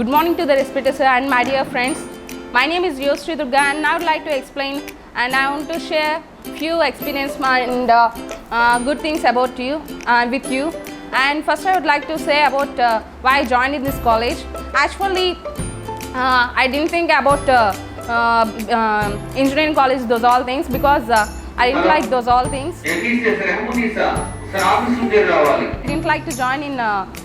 Good morning to the respected sir and my dear friends. My name is Yosri Durga and I would like to explain and I want to share few experience and good things about you with you. And first I would like to say about why I joined in this college. Actually, I didn't think about engineering college, those all things, because I didn't like those all things. I didn't like to join in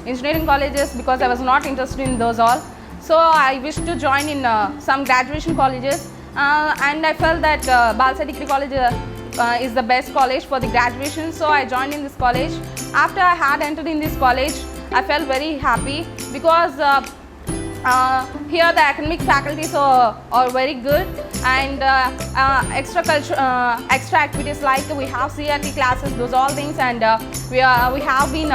engineering colleges because I was not interested in those all. So I wished to join in some graduation colleges and I felt that Balsa Degree College is the best college for the graduation. So I joined in this college. After I had entered in this college, I felt very happy because here the academic faculties are very good and extra activities like we have CRT classes, those all things, and we have been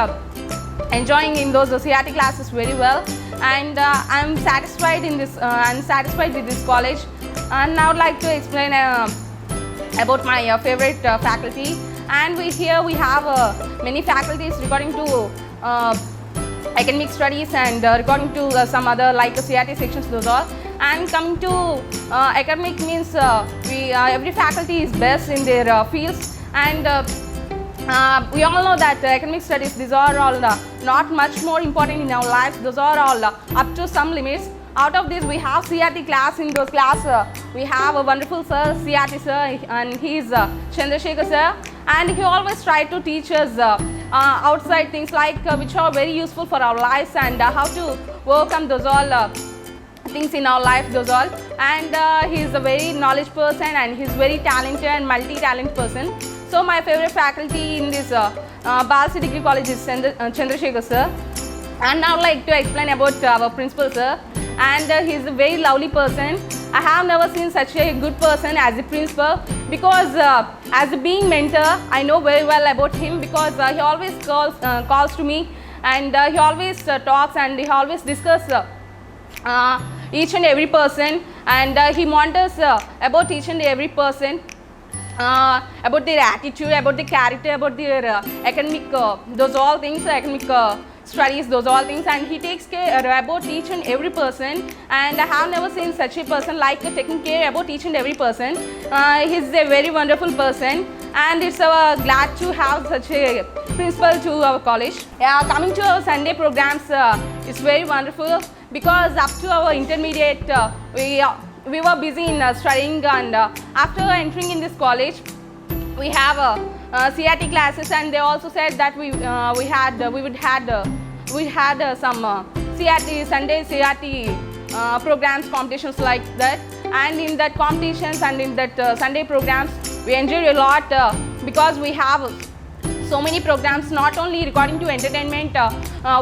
enjoying in those CRT classes very well, and I'm satisfied in this. I'm satisfied with this college, and now I would like to explain about my favorite faculty. And we have many faculties regarding to academic studies and regarding to some other like CRT sections, those all. And coming to academic means every faculty is best in their fields, and we all know that academic studies, these are all not much more important in our lives. Those are all up to some limits. Out of this, we have CRT class. In those class, we have a wonderful sir, CRT sir, and he is Chandrasekhar sir, and he always try to teach us outside things like which are very useful for our lives and how to overcome those all things in our life, those all. And he is a very knowledge person and he is very talented and multi-talent person. So my favorite faculty in this Balsa Degree College is Chandrasekhar sir. And now I would like to explain about our principal sir. And he is a very lovely person. I have never seen such a good person as a principal, because as a being mentor, I know very well about him, because he always calls to me, and he always talks and he always discusses each and every person, and he monitors about each and every person, about their attitude, about their character, about their academic, those all things, academic studies, those all things, and he takes care about each and every person, and I have never seen such a person like taking care about each and every person. He is a very wonderful person, and it's glad to have such a principal to our college. Coming to our Sunday programs, it's very wonderful, because up to our intermediate we were busy in studying, and after entering in this college we have CRT classes, and they also said that we had some CRT Sunday CRT programs, competitions like that, and in that competitions and in that Sunday programs we enjoyed a lot, because we have so many programs, not only regarding to entertainment,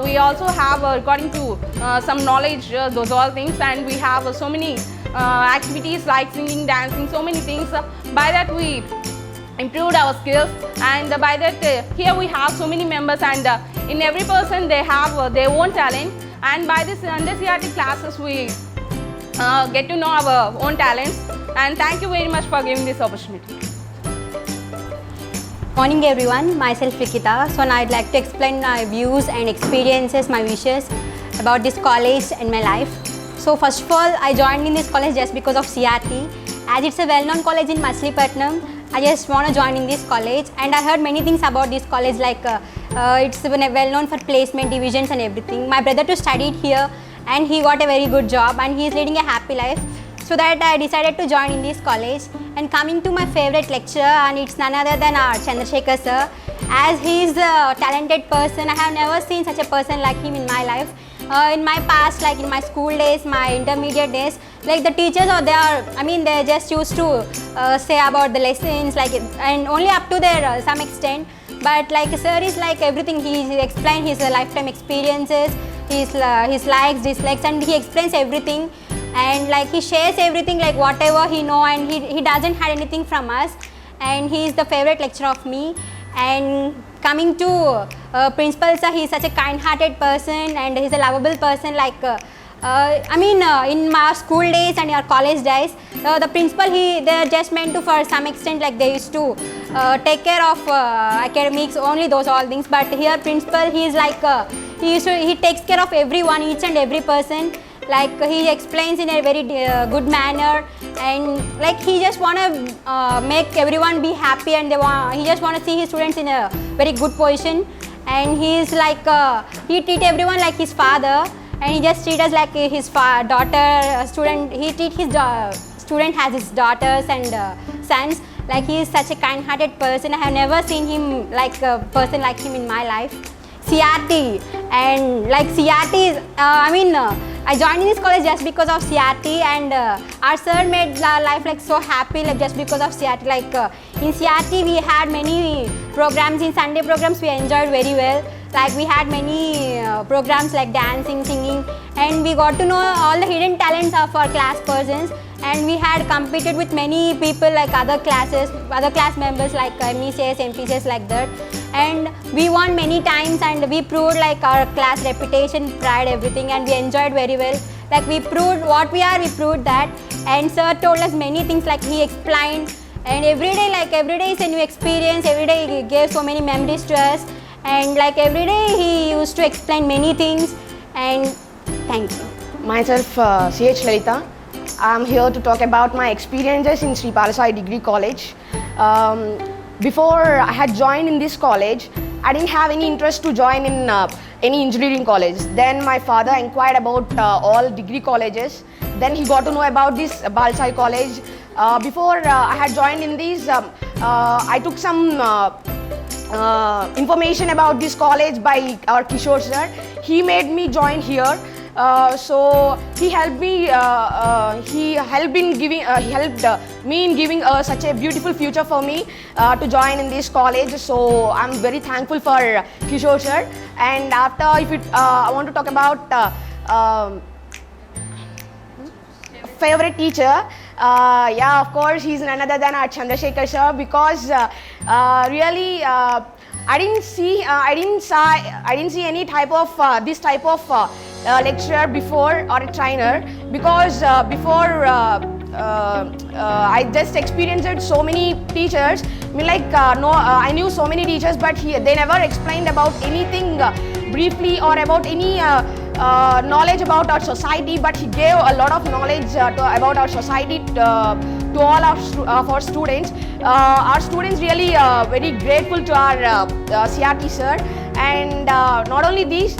we also have regarding to some knowledge, those all things, and we have so many activities like singing, dancing, so many things. By that we improved our skills, and by that here we have so many members, and in every person they have their own talent, and by this under CRT classes we get to know our own talents. And thank you very much for giving this opportunity. Morning everyone, myself Rikita. So now I'd like to explain my views and experiences, my wishes about this college and my life. So first of all, I joined in this college just because of CRT, as it's a well-known college in Machilipatnam. I just want to join in this college, and I heard many things about this college, like it's well known for placement, divisions and everything. My brother too studied here and he got a very good job and he is leading a happy life. So that I decided to join in this college. And coming to my favorite lecturer, and it's none other than our Chandrasekhar sir, as he is a talented person. I have never seen such a person like him in my life. In my past, like in my school days, my intermediate days, like the teachers are there, I mean they just used to say about the lessons, like, and only up to their some extent, but like sir is like everything. He explained his lifetime experiences, his likes, dislikes, and he explains everything, and like he shares everything, like whatever he know, and he doesn't hide anything from us, and he is the favorite lecturer of me. And coming to principal sir, he is such a kind-hearted person and he is a lovable person. Like in my school days and your college days, the principal, they are just meant to, for some extent, like they used to take care of academics, only those all things. But here principal, he is like he takes care of everyone, each and every person, Like he explains in a very good manner, and like he just wanna make everyone be happy, and he just wanna see his students in a very good position. And he is like he treat everyone like his father, and he just treat us like his daughter student. He treat his student as his daughters and sons. Like he is such a kind-hearted person. I have never seen him like a person like him in my life. CRT, and like CRT is, I joined in this college just because of CRT, and our sir made our life like so happy, like just because of CRT. Like in CRT we had many programs. In Sunday programs we enjoyed very well. Like we had many programs like dancing, singing, and we got to know all the hidden talents of our class persons. And we had competed with many people like other class members like MECS, MPCS like that. And we won many times, and we proved like our class reputation, pride, everything, and we enjoyed very well. Like we proved what we are, we proved that. And sir told us many things, like he explained, and every day is a new experience. Every day he gave so many memories to us, and like every day he used to explain many things. And thank you. Myself, CH Lalita. I'm here to talk about my experiences in Sri Palasai Degree College. Before I had joined in this college, I didn't have any interest to join in any engineering college. Then my father inquired about all degree colleges. Then he got to know about this Palasai College. Before I had joined in these, I took some information about this college by our Kishore sir. He made me join here. So he helped me. He helped me in giving such a beautiful future for me to join in this college. So I'm very thankful for Kishore sir. And after, I want to talk about favorite teacher. Yeah, of course, he's none other than our Chandrasekhar sir, because really. I didn't see any type of this type of lecturer before, or a trainer, because before I just experienced so many teachers. I knew so many teachers, but they never explained about anything briefly or about any knowledge about our society. But he gave a lot of knowledge about our society to all of our students. Our students really very grateful to our CRT sir. And not only this,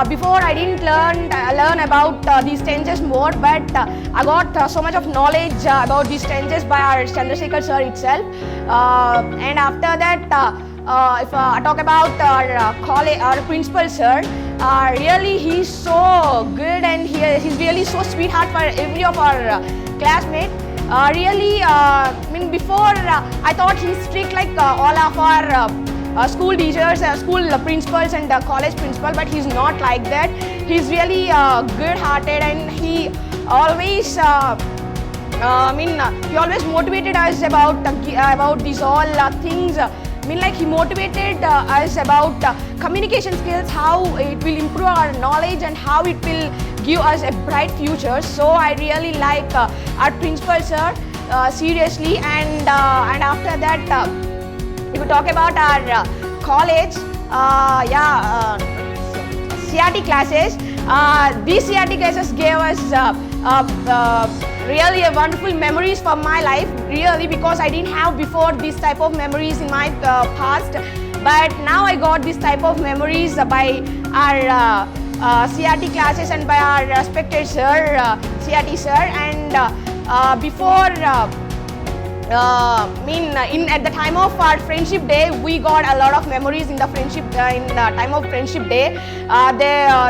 before I didn't learn about these tenses more, but I got so much of knowledge about these tenses by our Chandrasekhar sir itself. And after that, if I talk about our principal sir, really he's so good, and he's really so sweetheart for every of our classmates. Before I thought he's strict like all of our school teachers, school principals and college principal, but he's not like that. He's really good-hearted, and he always he always motivated us about these all things. He motivated us about communication skills, how it will improve our knowledge and how it will give us a bright future. So I really like our principal sir, seriously. And after that, if we talk about our college, CRT classes, these CRT classes gave us really a wonderful memories for my life, really, because I didn't have before this type of memories in my past. But now I got this type of memories by our CRT classes and by our respected sir, CRT sir. And before at the time of our friendship day, we got a lot of memories in the time of friendship day.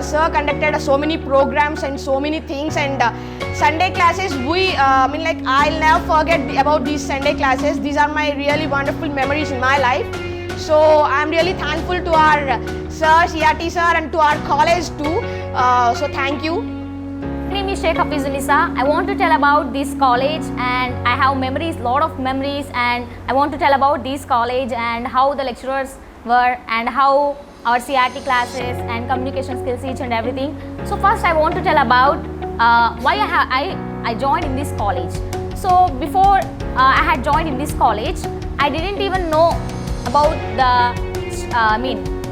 Sir conducted so many programs and so many things. And Sunday classes, I'll never forget about these Sunday classes. These are my really wonderful memories in my life. So I'm really thankful to our sir, CRT sir, and to our college too. So thank you. My name is Sheikh Hafizunisa. I want to tell about this college, and I have memories, lot of memories, and I want to tell about this college and how the lecturers were and how our CRT classes and communication skills, each and everything. So first I want to tell about why I joined in this college. So before I had joined in this college, I didn't even know about the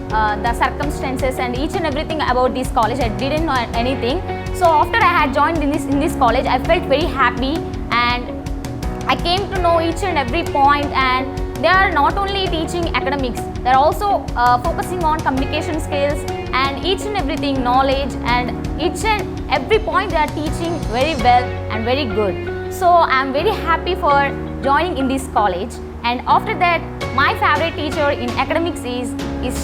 the circumstances and each and everything about this college. I didn't know anything. So after I had joined in this college, I felt very happy, and I came to know each and every point, and they are not only teaching academics, they are also focusing on communication skills and each and everything, knowledge, and each and every point they are teaching very well and very good. So I am very happy for joining in this college. And after that, my favorite teacher in academics is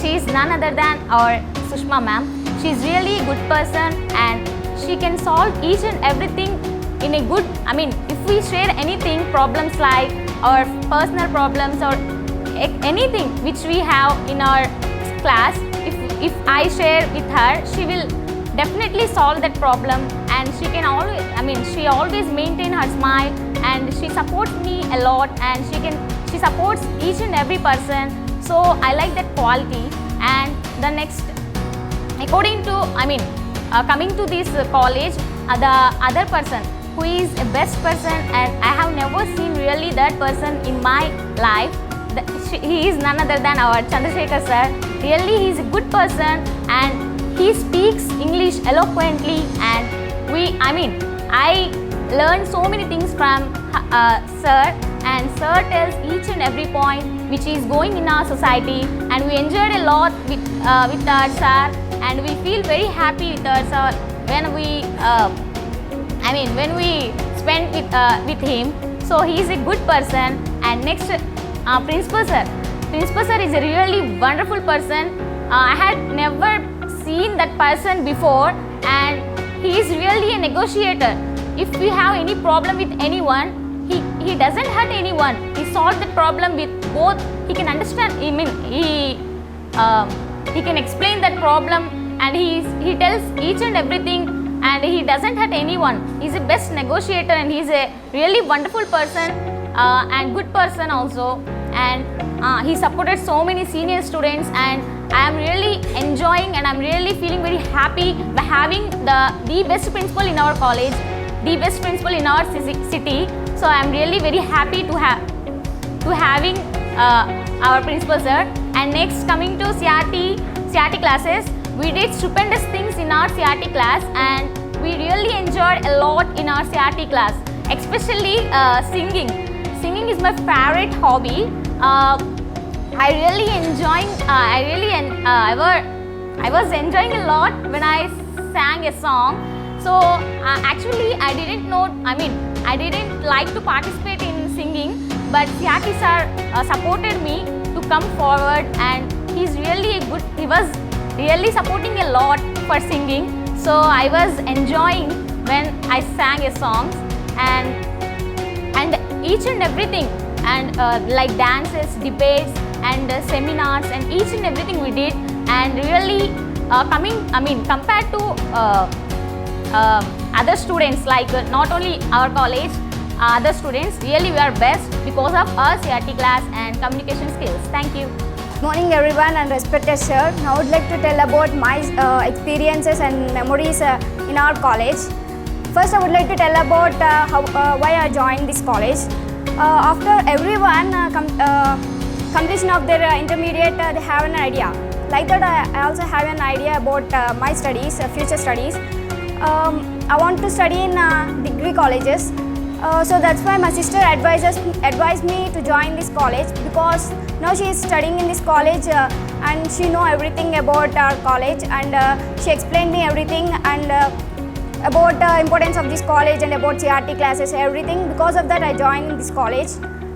she is none other than our Sushma ma'am. She is really a good person, and she can solve each and everything in a good, if we share anything, problems like our personal problems or anything which we have in our class, if I share with her, she will definitely solve that problem, and she can always, she always maintain her smile, and she supports me a lot, and she supports each and every person. So I like that quality. And the next, according to, coming to this college, the other person who is a best person, and I have never seen really that person in my life. He is none other than our Chandrasekhar sir. Really, he is a good person, and he speaks English eloquently, and I learned so many things from sir, and sir tells each and every point which is going in our society, and we enjoyed a lot with our sir, and we feel very happy with our sir when we when we spend with him. So he is a good person. And next, principal sir. Principal sir is a really wonderful person. I had never seen that person before, and he is really a negotiator. If we have any problem with anyone, he doesn't hurt anyone. He solves the problem with both. He can understand. He can explain that problem, and he tells each and everything. And he doesn't hurt anyone. He's the best negotiator, and he's a really wonderful person and good person also. And he supported so many senior students, and I am really enjoying, and I'm really feeling very happy by having the best principal in our college, the best principal in our city. So I am really very happy to having our principal sir. And next, coming to CRT classes. We did stupendous things in our CRT class, and we really enjoyed a lot in our CRT class, especially singing. Singing is my favorite hobby. I was enjoying a lot when I sang a song. So actually I didn't know, I didn't like to participate in singing, but CRT sir supported me to come forward, and he was really supporting a lot for singing. So I was enjoying when I sang a song, and each and everything, and like dances, debates, and seminars, and each and everything we did. And really compared to other students, like not only our college, other students, really we are best because of our CRT class and communication skills. Thank you. Morning everyone and respected sir. Now I would like to tell about my experiences and memories in our college. First I would like to tell about why I joined this college. After everyone completion of their intermediate, they have an idea. Like that I also have an idea about my studies, future studies. I want to study in degree colleges. So that's why my sister advised me to join this college, because now she is studying in this college and she know everything about our college, and she explained me everything and about the importance of this college and about CRT classes, everything. Because of that I joined this college.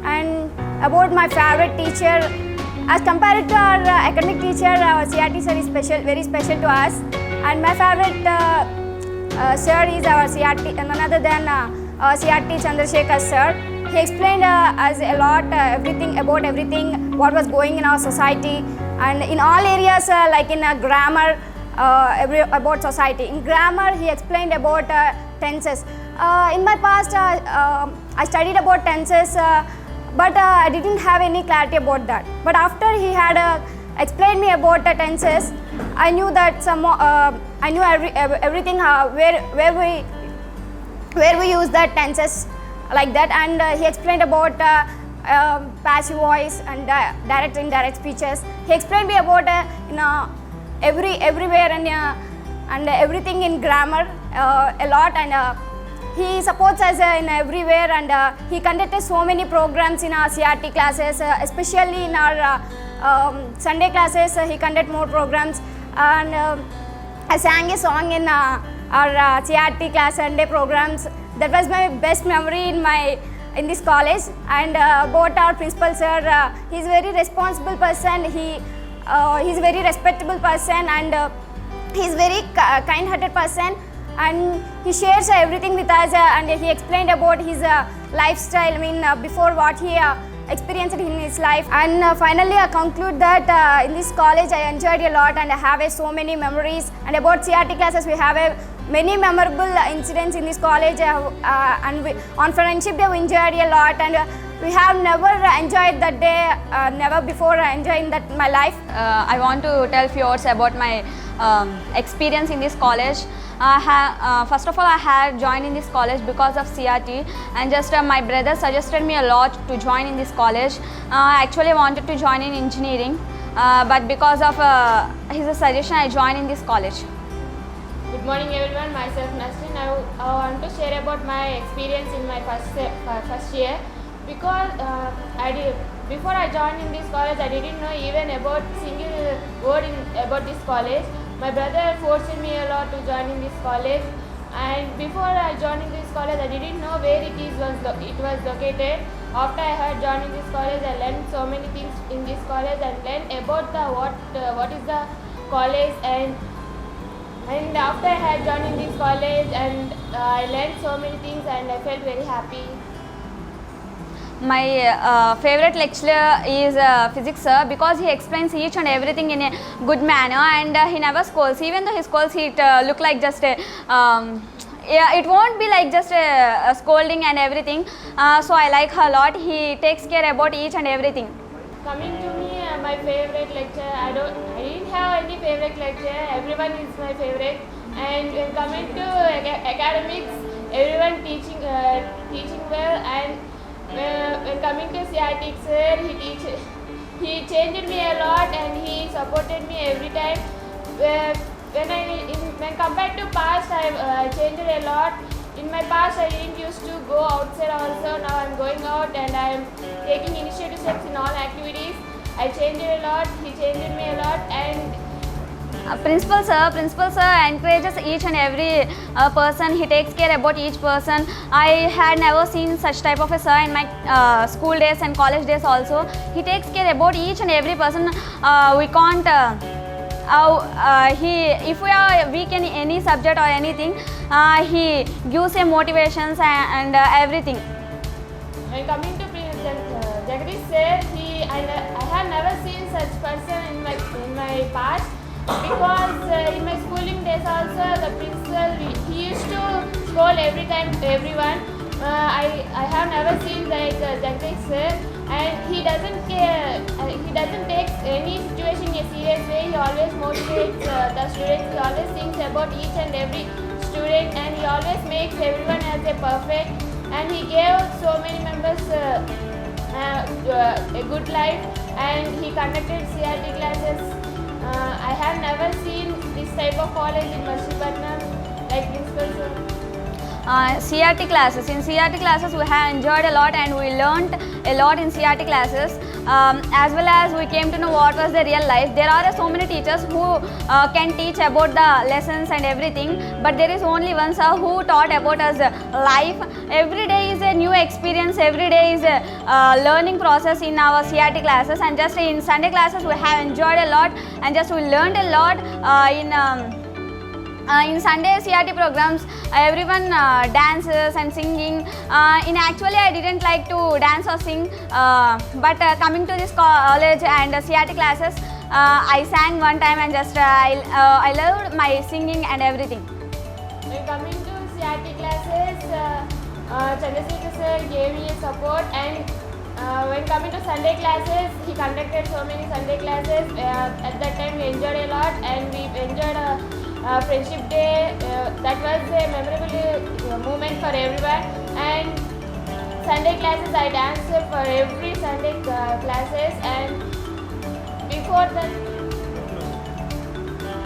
And about my favorite teacher, as compared to our academic teacher, our CRT sir is very special to us. And my favorite sir is our CRT, none other than CRT Chandrasekhar sir. He explained us a lot, everything about everything, what was going in our society, and in all areas, like in grammar, about society. In grammar, he explained about tenses. In my past, I studied about tenses, but I didn't have any clarity about that. But after he had explained me about the tenses, I knew that I knew everything where we use the tenses like that. And he explained about passive voice and direct indirect speeches. He explained me about everywhere and everything in grammar a lot, and he supports us in everywhere, and he conducted so many programs in our CRT classes, especially in our Sunday classes. He conducted more programs, and I sang a song in our CRT class Sunday programs. That was my best memory in this college. And about our principal sir, he's a very responsible person. He's a very respectable person, and he's very kind-hearted person, and he shares everything with us, and he explained about his lifestyle, before what he experienced in his life. And finally I conclude that in this college I enjoyed a lot, and I have so many memories. And about CRT classes, we have many memorable incidents in this college, and on friendship day we enjoyed a lot, and we have never enjoyed that day, never before enjoying that my life. I want to tell few words about my experience in this college. First of all, I had joined in this college because of CRT, and just my brother suggested me a lot to join in this college. I actually wanted to join in engineering, but because of his suggestion, I joined in this college. Good morning everyone, myself Nasrin. I want to share about my experience in my first year, because before I joined in this college, I didn't know even about single word about this college. My brother forced me a lot to join in this college, and before I joined in this college, I didn't know where it was located. After I had joined in this college, I learned so many things in this college, and learned about what is the college, and after I had joined in this college, and I learned so many things, and I felt very happy. My favorite lecturer is physics sir, because he explains each and everything in a good manner, and he never scolds. Even though he scolds, it look like just a it won't be like just a scolding and everything. So I like her a lot. He takes care about each and everything. Coming to me, my favorite lecturer, I didn't have any favorite lecturer. Everyone is my favorite. And when coming to academics, everyone teaching well. And when coming to CRT sir, he changed me a lot, and he supported me every time. When compared to past, I changed a lot. In my past, I didn't used to go outside also. Now I'm going out, and I'm taking initiative steps in all activities. I changed a lot. He changed me a lot, and Principal sir encourages each and every person. He takes care about each person. I had never seen such type of a sir in my school days and college days also. He takes care about each and every person. We can't if we are weak in any subject or anything, he gives a motivations and everything. when coming to Jagadish sir, I have never seen such person in my past. Because in my schooling days also, the principal, he used to scold every time everyone. I have never seen like Jagadish sir, and he doesn't care. He doesn't take any situation in a serious way. He always motivates the students. He always thinks about each and every student, and he always makes everyone as a perfect. And he gave so many members a good life, and he conducted CRT classes. I have never seen this type of college in Machilipatnam, like principal sir. CRT classes. In CRT classes, we have enjoyed a lot, and we learnt a lot in CRT classes. As well as we came to know what was the real life. There are so many teachers who can teach about the lessons and everything, but there is only one sir who taught about us life. Every day is a new experience. Every day is a learning process in our CRT classes, and just in Sunday classes we have enjoyed a lot, and just we learned a lot in Sunday CRT programs. Everyone dances and singing. Actually, I didn't like to dance or sing, but coming to this college and CRT classes, I sang one time, and just I loved my singing and everything. When coming to CRT classes, Chandrasekhar sir gave me support, and when coming to Sunday classes, he conducted so many Sunday classes. At that time, we enjoyed a lot, and we enjoyed Friendship Day. That was a memorable moment for everyone. And Sunday classes I danced for every Sunday classes, and before that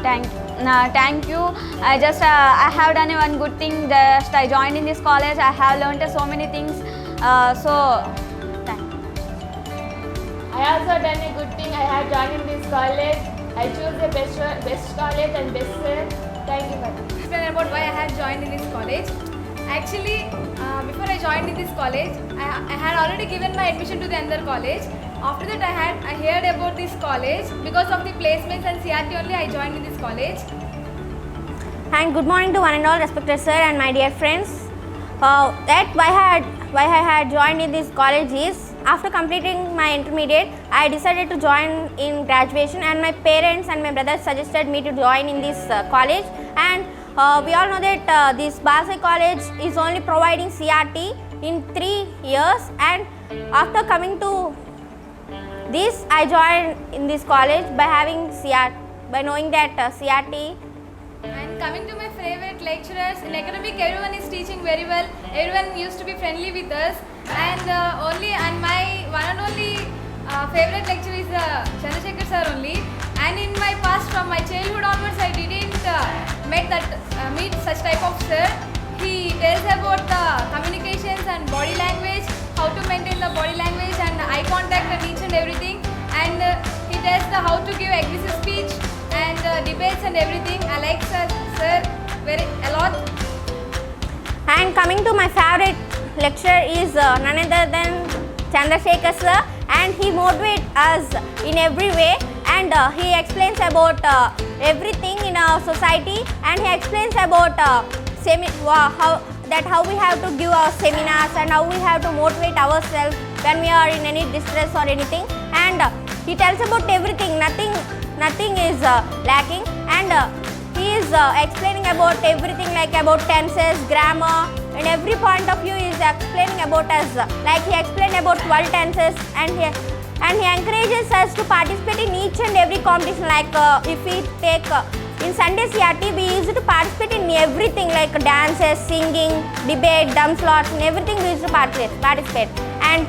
Thank you. I have done one good thing. Just I joined in this college. I have learned so many things. Thank you. I also done a good thing. I have joined in this college. I choose the best college and best sir. Thank you for that. Explain about why I had joined in this college. Actually, before I joined in this college, I had already given my admission to the another college. After that, I heard about this college because of the placements and CRT only. I joined in this college. And good morning to one and all respected sir and my dear friends. Why I had joined in this college is, after completing my intermediate, I decided to join in graduation, and my parents and my brothers suggested me to join in this college. And we all know that this Balsai College is only providing CRT in 3 years, and after coming to this, I joined in this college by having CRT, by knowing that CRT. And coming to my favorite lecturers, in academic everyone is teaching very well. Everyone used to be friendly with us, and my one and only favorite lecturer is Chandrasekhar sir only. And in my past, from my childhood onwards, I didn't meet such type of sir. He tells about the communications and body language, how to maintain the body language and eye contact and each and everything. And he tells the how to give aggressive speech and debates and everything. I like sir a lot. And coming to my favorite lecturer is none other than Chandrasekhar sir, and he motivates us in every way, and he explains about everything in our society, and he explains about how we have to give our seminars and how we have to motivate ourselves when we are in any distress or anything. And he tells about everything, nothing is lacking, and he is explaining about everything, like about tenses, grammar, and every point of view is explaining about us. Like he explained about 12 tenses, and he encourages us to participate in each and every competition. Like if we take in Sunday CRT, we used to participate in everything, like dances, singing, debate, dumb slots, and everything we used to participate. And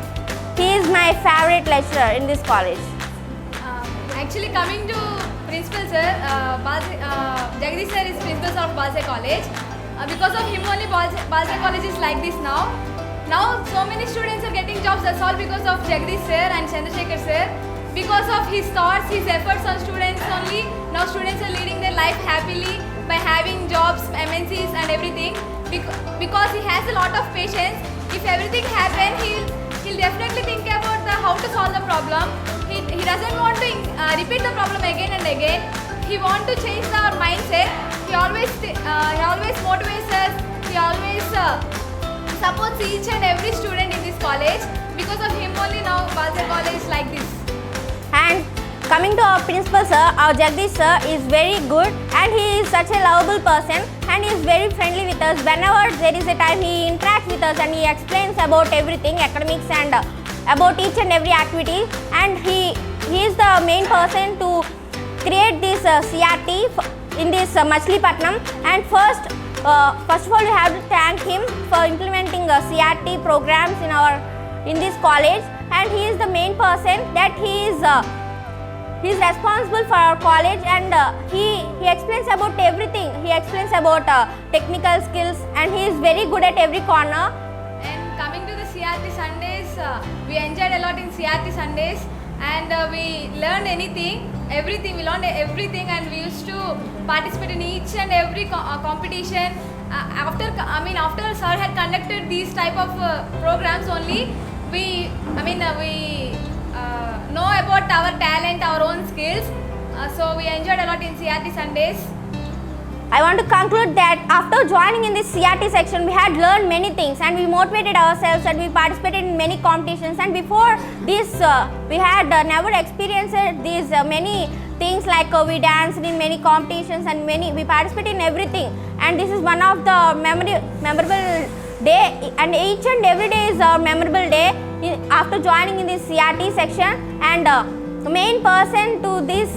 he is my favorite lecturer in this college. Actually, coming to principal sir, Jagdish sir is principal of Balsai College. Because of him only Balsai College is like this now. Now so many students are getting jobs. That's all because of Jagdish sir and Chandrasekhar sir. Because of his thoughts, his efforts on students only, now students are leading their life happily by having jobs, MNCs and everything. Because he has a lot of patience. If everything happens, he'll definitely think about how to solve the problem. He doesn't want to repeat the problem again and again. He wants to change our mindset. He always motivates us. He always supports each and every student in this college. Because of him only now Balsai College is like this. And coming to our principal sir, our Jagdish sir is very good, and he is such a lovable person, and he is very friendly with us. Whenever there is a time, he interacts with us and he explains about everything, academics and about each and every activity. And he is the main person to create this CRT in this Machilipatnam. And first of all, we have to thank him for implementing CRT programs in this college. And he is the main person that he is responsible for our college, and he explains about everything. He explains about technical skills, and he is very good at every corner. And coming to the CRT Sundays, we enjoyed a lot in CRT Sundays, and we learned everything. We learned everything, and we used to participate in each and every competition. After sir had conducted these type of programs only, we know about our talent, our own skills. So we enjoyed a lot in CRT Sundays. I want to conclude that after joining in this CRT section, we had learned many things, and we motivated ourselves, and we participated in many competitions. And before this, we had never experienced these many things, like we danced in many competitions, and we participated in everything. And this is one of the memorable day, and each and every day is a memorable day after joining in this CRT section. And the main person to this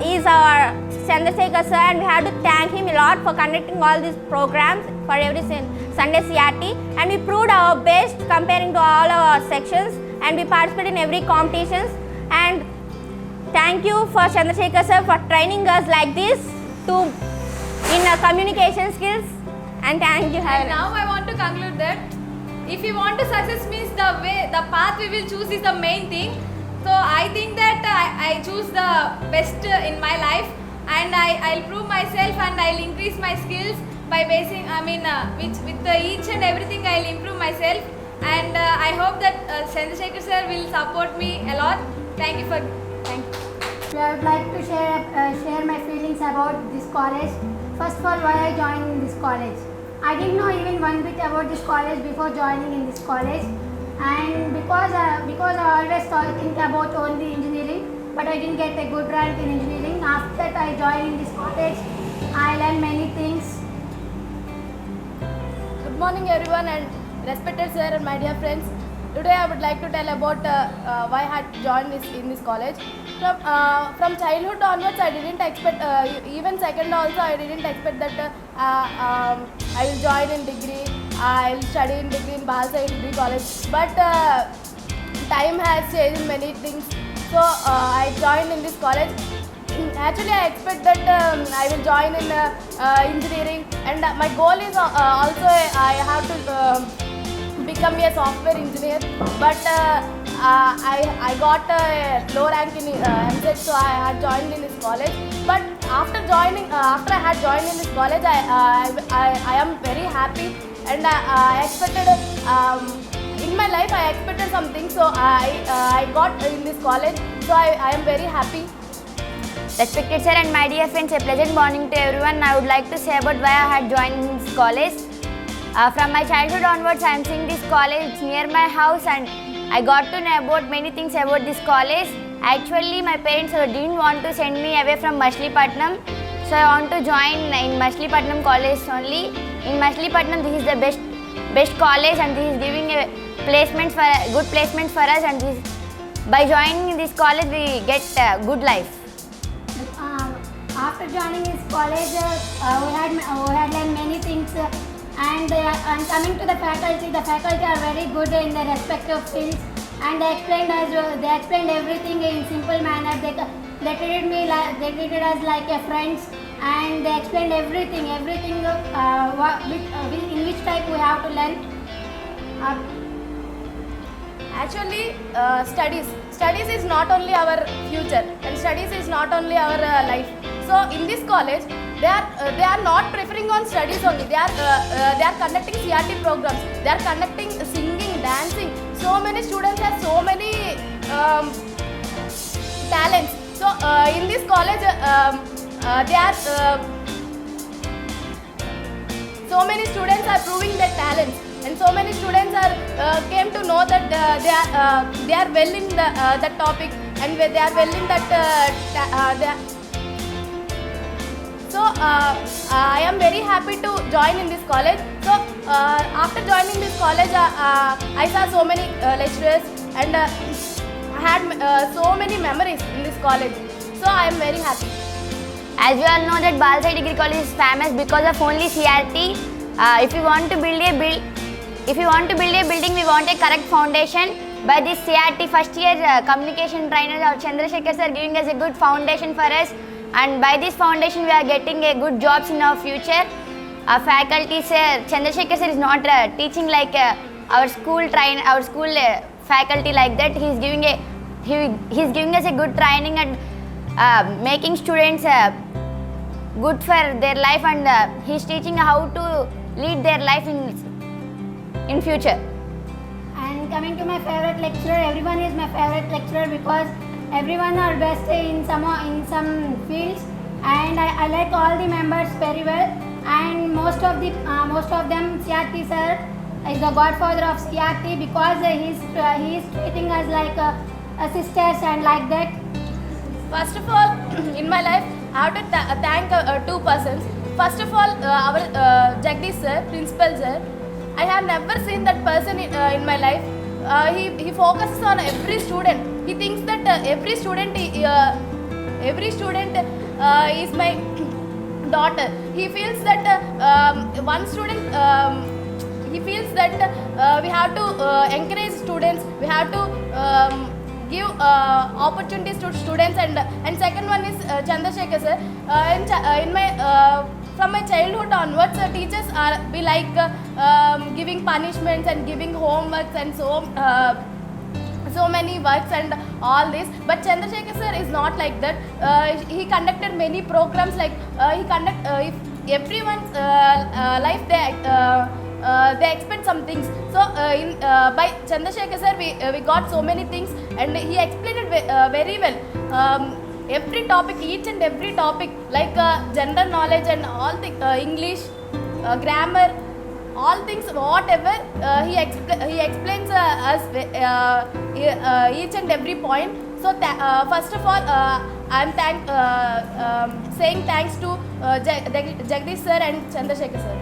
is our Chandrasekhar sir, and we have to thank him a lot for conducting all these programs for for every Sunday CRT, and we proved our best comparing to all our sections, and we participated in every competitions. And thank you for Chandrasekhar sir for training us like this in communication skills, and thank you. And now I want to conclude that if we want to success means the path we will choose is the main thing. So I think that I choose the best in my life, and I'll prove myself and I'll increase my skills by basing, with each and everything I'll improve myself, and I hope that Chandrasekhar sir will support me a lot. Thank you. I would like to share my feelings about this college. First of all, why I joined this college. I didn't know even one bit about this college before joining in this college, and because I always think about only engineering, but I didn't get a good rank in engineering. After that, I joined in this college. I learned many things. Good morning everyone and respected sir and my dear friends. Today I would like to tell about why I had joined in this college. From childhood onwards I didn't expect, even second also I didn't expect that I will join in degree, I will study in degree in Bhalsai Degree College. But time has changed many things, so I joined in this college. Actually I expect that I will join in engineering, and my goal is also I have to become a software engineer, but I got a low rank in MSET, so I had joined in this college. But after I had joined in this college, I am very happy, and I expected in my life I expected something, so I got in this college, so I am very happy. Respected sir and my dear friends, a pleasant morning to everyone. I would like to say about why I had joined this college. From my childhood onwards, I am seeing this college near my house, and I got to know about many things about this college. Actually, my parents didn't want to send me away from Machilipatnam, so I want to join in Machilipatnam college only. In Machilipatnam, this is the best college, and this is giving a good placements for us. And by joining this college, we get a good life. After joining this college, we had learned many things, and coming to the faculty are very good in their respective fields, and they explained everything in simple manner. They treated us like a friends, and they explained everything in which type we have to learn. Actually, studies is not only our future, and studies is not only our life. So in this college, they are not preferring on studies only. They are conducting CRT programs. They are conducting singing, dancing. So many students have so many talents. So in this college, so many students are proving their talents, and so many students are came to know that they are well in that topic, and they are well in that. So I am very happy to join in this college. So after joining this college, I saw so many lecturers, and I had so many memories in this college. So I am very happy. As you all know that Bhalsai Degree College is famous because of only CRT. If you want to build a building, we want a correct foundation. By this CRT first year communication trainer, our Chandrasekhar sir giving us a good foundation for us, and by this foundation we are getting a good jobs in our future. Our faculty sir, Chandrasekhar sir is not teaching like our school faculty like that. He's giving us a good training and making students good for their life, and he's teaching how to lead their life in future. And coming to my favorite lecturer, everyone is my favorite lecturer because everyone are best in some fields, and I like all the members very well. And most of them, CRT sir is the godfather of CRT because he is treating us like a sisters and like that. First of all, in my life, I have to thank two persons. First of all, our Jagdish sir, principal sir. I have never seen that person in my life. He focuses on every student. He thinks that every student is my daughter. He feels that one student. He feels that we have to encourage students. We have to give opportunities to students. And second one is Chandrasekhar sir. In my from my childhood onwards, teachers are be like giving punishments and giving homeworks and so many works and all this, but Chandrasekhar sir is not like that. He conducted many programs like if everyone's life they expect some things. So by Chandrasekhar sir we got so many things, and he explained it very well. Every topic, each and every topic, like general knowledge and all the English, grammar, all things, whatever he explains us each and every point. So first of all, I'm saying thanks to Jagdish sir and Chandrasekhar sir.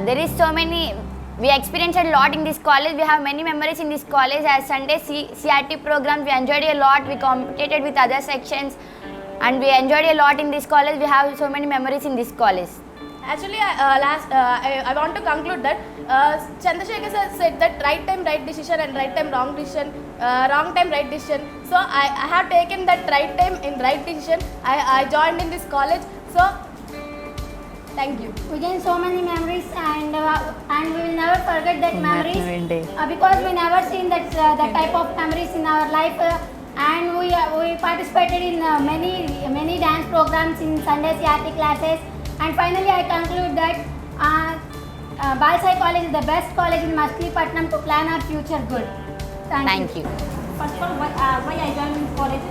There is so many. We experienced a lot in this college. We have many memories in this college. As Sunday CRT programs, we enjoyed a lot. We competed with other sections, and we enjoyed a lot in this college. We have so many memories in this college. Actually, I want to conclude that Chandrasekhar sir said that right time right decision and right time wrong decision, wrong time right decision. So I have taken that right time in right decision. I joined in this college. So thank you. We gained so many memories, and we will never forget that memories because we never seen that type of memories in our life. And we participated in many dance programs in Sunday CRT classes. And finally, I conclude that Balsai College is the best college in Machilipatnam to plan our future good. Thank you. First of all, why I joined this college?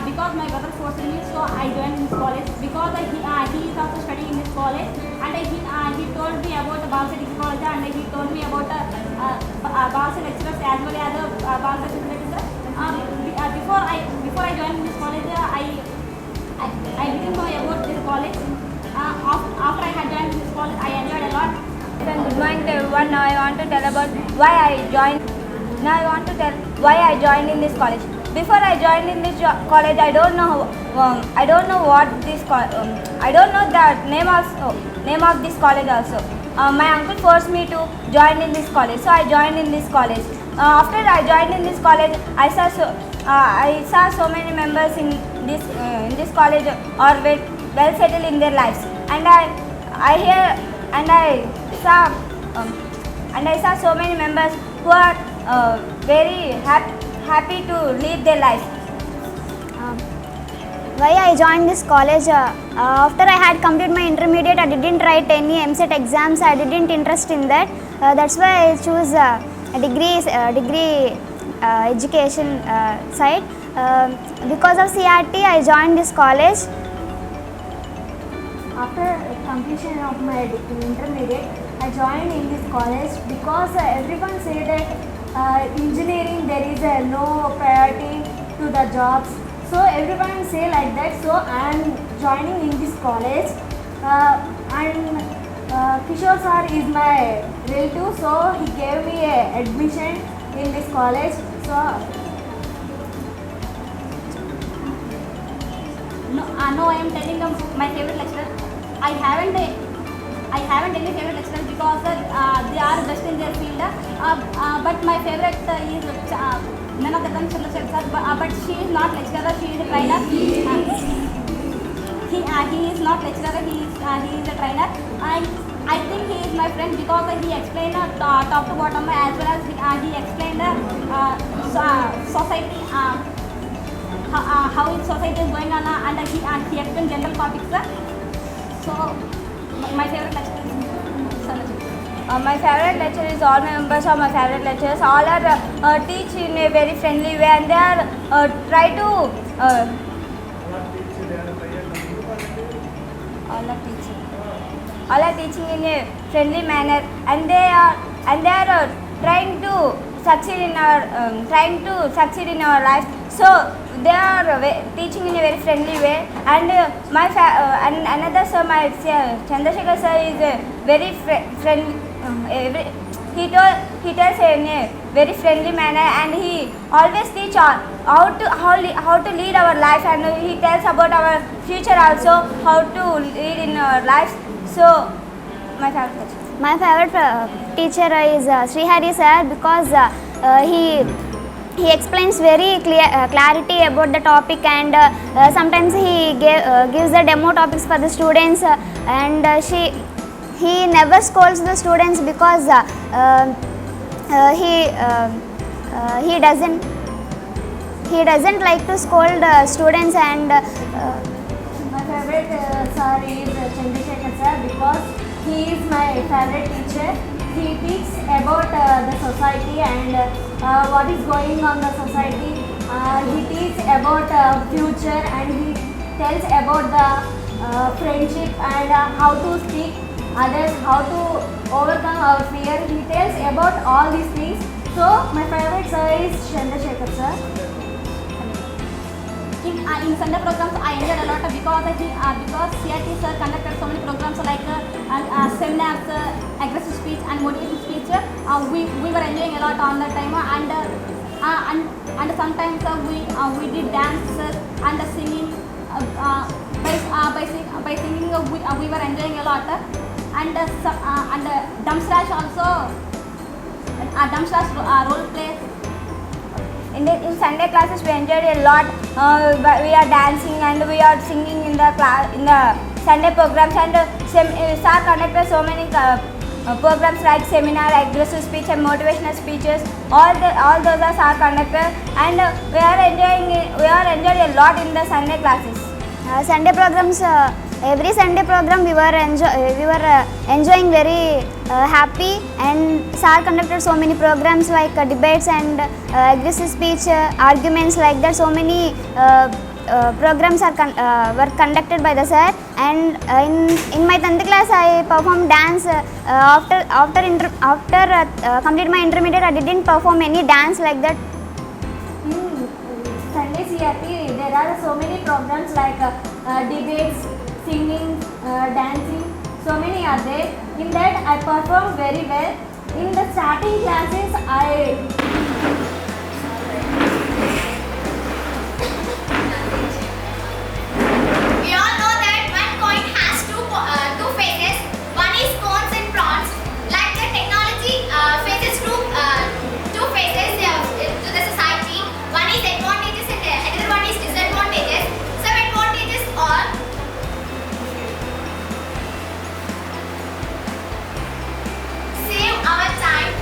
Because my brother forced me, so I joined this college. Because he is also studying in this college, and he told me about the Balsai Degree College, and he told me about Balsai lecturers as well as Balsai facilities. Before I joined this college, I didn't know about this college. After I had joined this college, I enjoyed a lot. Good morning to everyone. Now I want to tell about why I joined. Now I want to tell why I joined in this college. Before I joined in this college, I don't know what this I don't know the name of this college also. My uncle forced me to join in this college, so I joined in this college. After I joined in this college, I saw so many members in this college are well settled in their lives, and I saw so many members who are very happy to live their life. Why I joined this college? After I had completed my intermediate, I didn't write any MCET exams. I didn't interest in that. That's why I choose a degree education side. Because of CRT, I joined this college. After completion of my intermediate, I joined in this college because everyone say that engineering there is no priority to the jobs. So everyone say like that. So I am joining in this college, and Kishore sir is my relative, so he gave me a admission in this college. So no, I am telling them my favorite lecturer. I haven't any favorite lecturer because they are best in their field. But my favorite is none of them Chandrasekhar sir. But she is not lecturer. She is a trainer. He is not lecturer. He is a trainer. I think he is my friend because he explained top to bottom as well as he explained society. How its society is going on, and he explained general topics. So my favorite lecturer is Chandrasekhar. My favorite lecturer is all my members are my favorite lecturers. All are teach in a very friendly way, and they are try to all are teaching in a friendly manner, and they are trying to succeed in our life. So they are teaching in a very friendly way, and and another sir, my Chandrasekhar sir is a very friendly. he tells in a very friendly manner, and he always teach how to lead our life, and he tells about our future also, how to lead in our lives. So my favorite teacher. My favorite teacher is Srihari sir, because he explains very clarity about the topic, and sometimes he gives the demo topics for the students, and he never scolds the students, because he doesn't like to scold students. And my favorite sir is Chandrasekhar sir, because he is my favorite teacher. He teaches about the society and what is going on the society. He teaches about future, and he tells about the friendship and how to speak others, how to overcome our fear. He tells about all these things. So my favorite sir is Chandrasekhar sir. In Sunday programs, I enjoyed a lot because CRT sir conducted so many programs like seminars, aggressive speech and motivation speech. We were enjoying a lot on that time, and sometimes we did dances and singing. By singing we were enjoying a lot, and dump slash also, dump slash role play. In Sunday classes, we enjoyed a lot. We are dancing and we are singing in the Sunday programs, and sir conducted so many programs like seminar, aggressive speech and motivational speeches. All those are sir conducted, and we are enjoying a lot in the Sunday classes. Sunday programs, every Sunday program we were enjoying very happy, and sir conducted so many programs like debates and aggressive speech, arguments like that. So many programs were conducted by the sir, and in my 10th class I performed dance. After complete my intermediate, I didn't perform any dance like that. Sunday CRT, there are so many programs like debates, singing, dancing, so many are there. In that I performed very well. In the starting classes, We all know that one coin has two faces. One is cones and prawns. Like the technology faces two faces to the society. One is advantages and another one is disadvantages. Some advantages are save our time,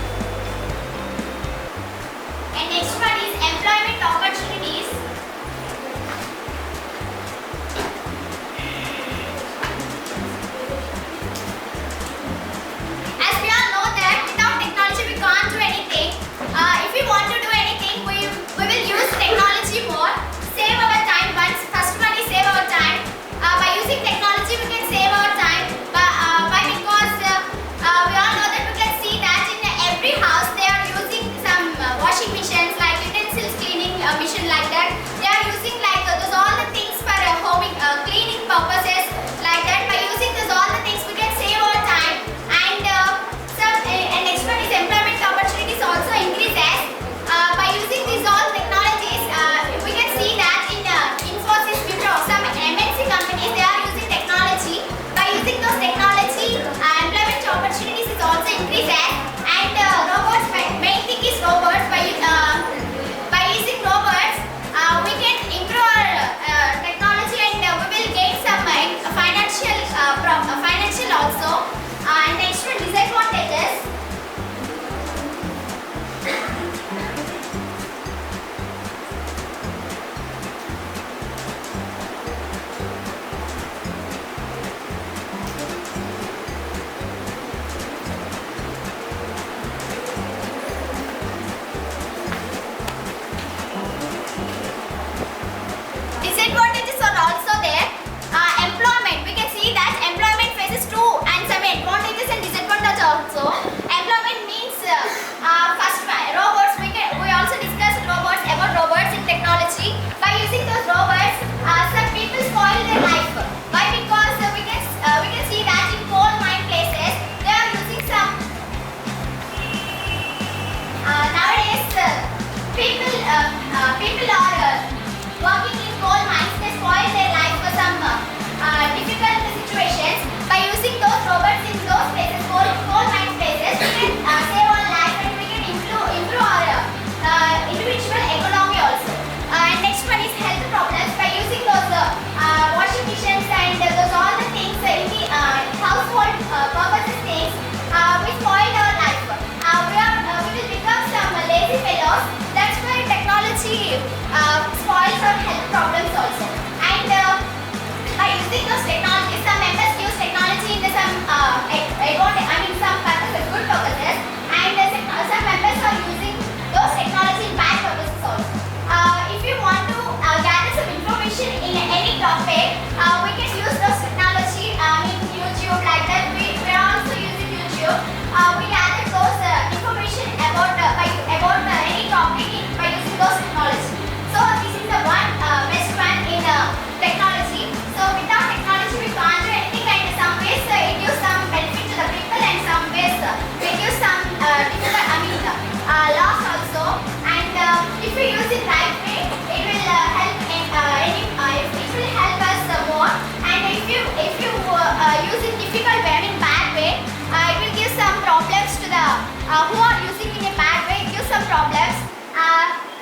who are using in a bad way, it gives some problems.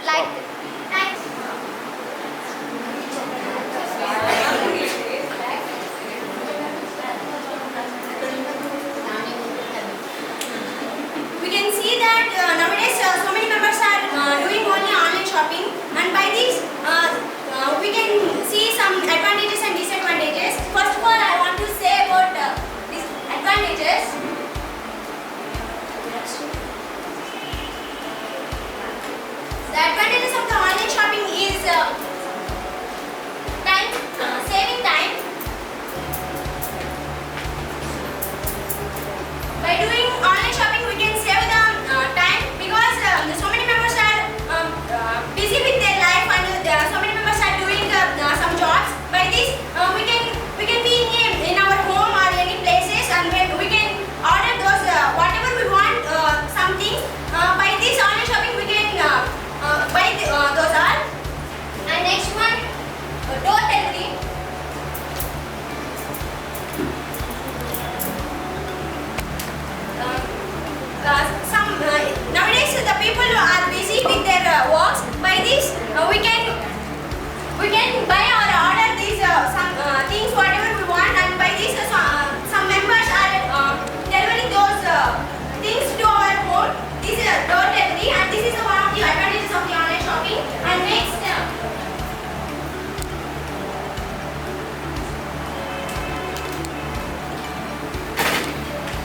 Like, thanks. We can see that nowadays so many members are doing only online shopping, and by this we can see some advantages and disadvantages. First of all, I want to say about these advantages. The advantages of the online shopping is time, saving time. By doing online shopping, we can save the time because so many members are busy with their life, and so many members are doing some jobs. By this, we can be in our home or any places, and we can order those whatever we want. Something by this online shopping we can buy those all. And next one, door delivery. Nowadays the people are busy with their works. By this we can buy or order these some things whatever we want, and by this some members are delivering those things to our home. This is door delivery, and this is one of the advantages of the online shopping. And next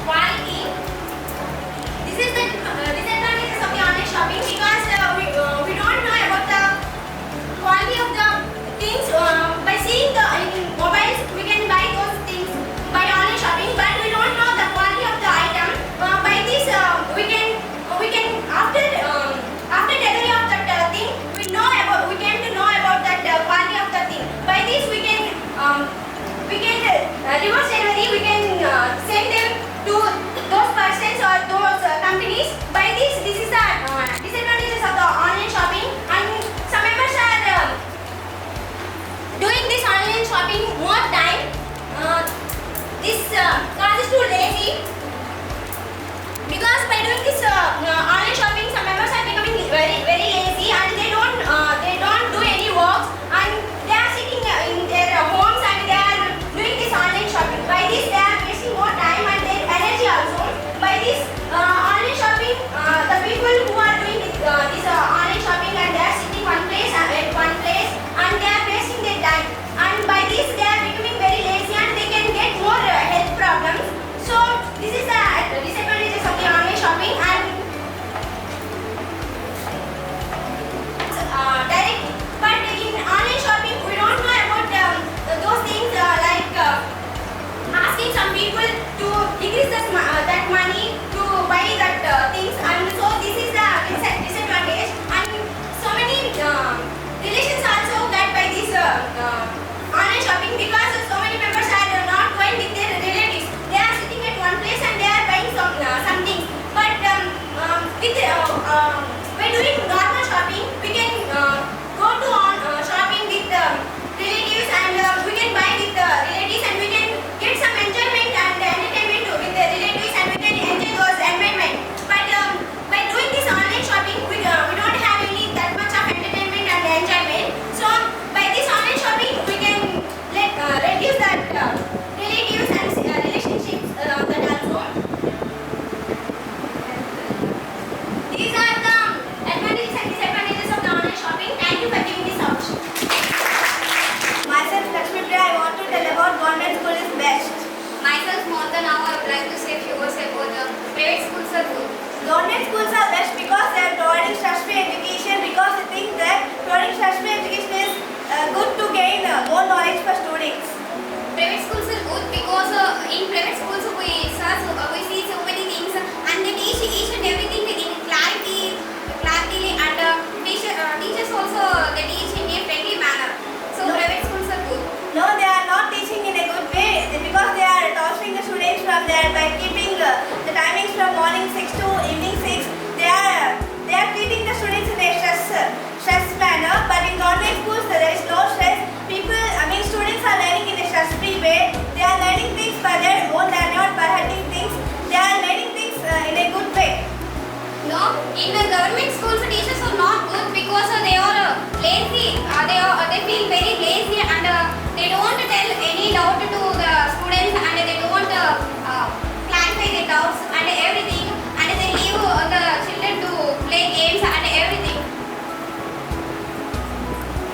quality. This is the disadvantages of the online shopping because we don't know about the in the government schools, teachers are not good because they are lazy. They feel very lazy and they don't tell any doubt to the students and they don't clarify their doubts and everything, and they leave the children to play games and everything.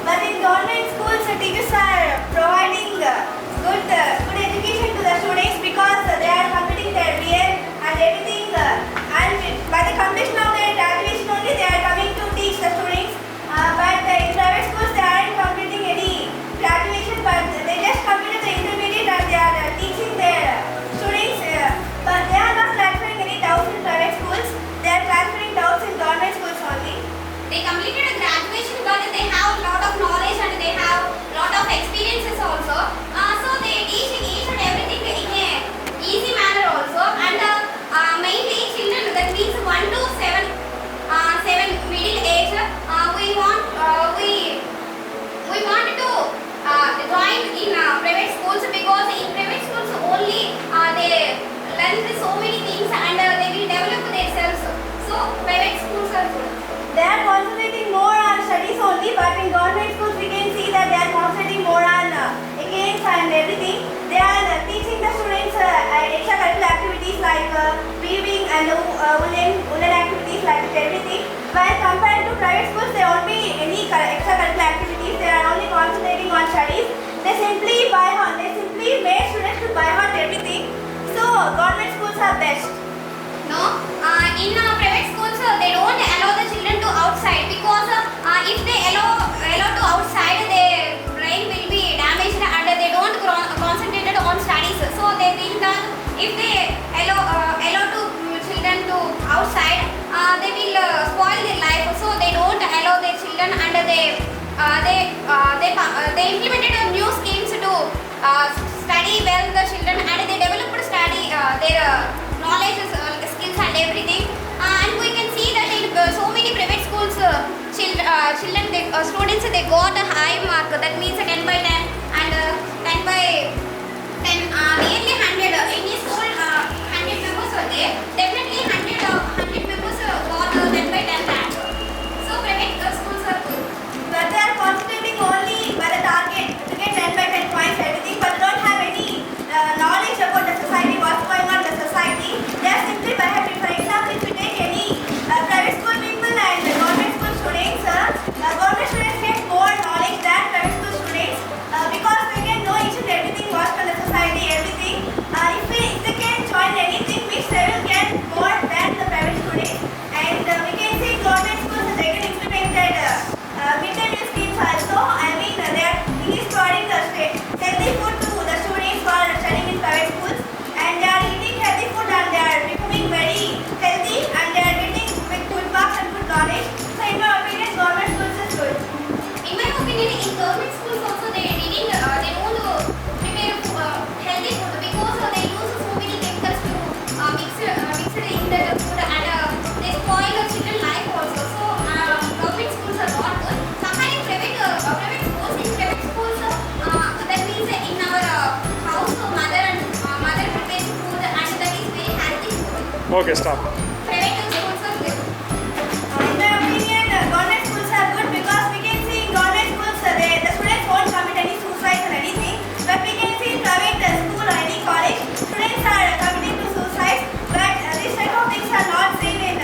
But in government schools, the teachers are providing good education to the students because they are completing their BA and everything. And by the completion of their graduation only, they are coming to teach the students. But in private schools, they aren't completing any graduation, but they just completed the intermediate and they are teaching their students. But they are not transferring any doubts in private schools. They are transferring doubts in government schools only. They completed a graduation but they have a lot of knowledge and they have a lot of experiences also. So they teach each and everything in a easy manner also. And mainly children, that means 1 to 7 middle age. We want to join in private schools because in private schools only they learn so many things and they will develop themselves. So private schools are good. They are concentrating more on studies only, but in government schools we can see that they are concentrating more on games and everything. They are teaching the students extracurricular activities like weaving and woolen activities like everything. While compared to private schools, there won't be any extracurricular activities. They are only concentrating on studies. They simply made students to by heart everything. So government schools are best. No, in private schools they don't allow the children to outside because if they allow to outside, their brain will be damaged and they don't concentrate on studies. So they think that if they allow to children to outside, they will spoil their life. So they don't allow their children and they implemented a new schemes to study well the children and they developed study their knowledge, skills and everything. And we can see that in so many private schools, students they got a high mark. That means 10 by 10 and 10 by 10, nearly 100. Any school 100 members were there. Definitely 100 members got 10 by 10 rank. So private schools are good. But they are concentrating only by the target to get 10 by 10 points everything, but don't have any knowledge about the society, what's going on in the society. They are simply by habit. For example, if you take any private school people and government school students, government students get more knowledge than private school students because they can know each and everything what's in the society, everything. If they can join anything, means they will get more than the private students. And we can see government schools they can implemented midday meal schemes also. I mean, they are providing the healthy food to the students who are studying in private schools, and they are eating healthy food and they are becoming very healthy and they are getting with good marks and good knowledge. So in my opinion, government schools is good. In my opinion, in government schools also they don't prepare healthy food because they use so many chemicals to mix it in the food and they spoil the children's life also. So government schools are not good. Comparing private schools, in private schools that means in our house mother prepares food and that is very healthy food. Okay, stop. Private schools are good. In my opinion, government schools are good because we can see in government schools the students won't commit any suicides or anything. But we can see in private school or any college, students are committing to suicides. But these type of things are not seen in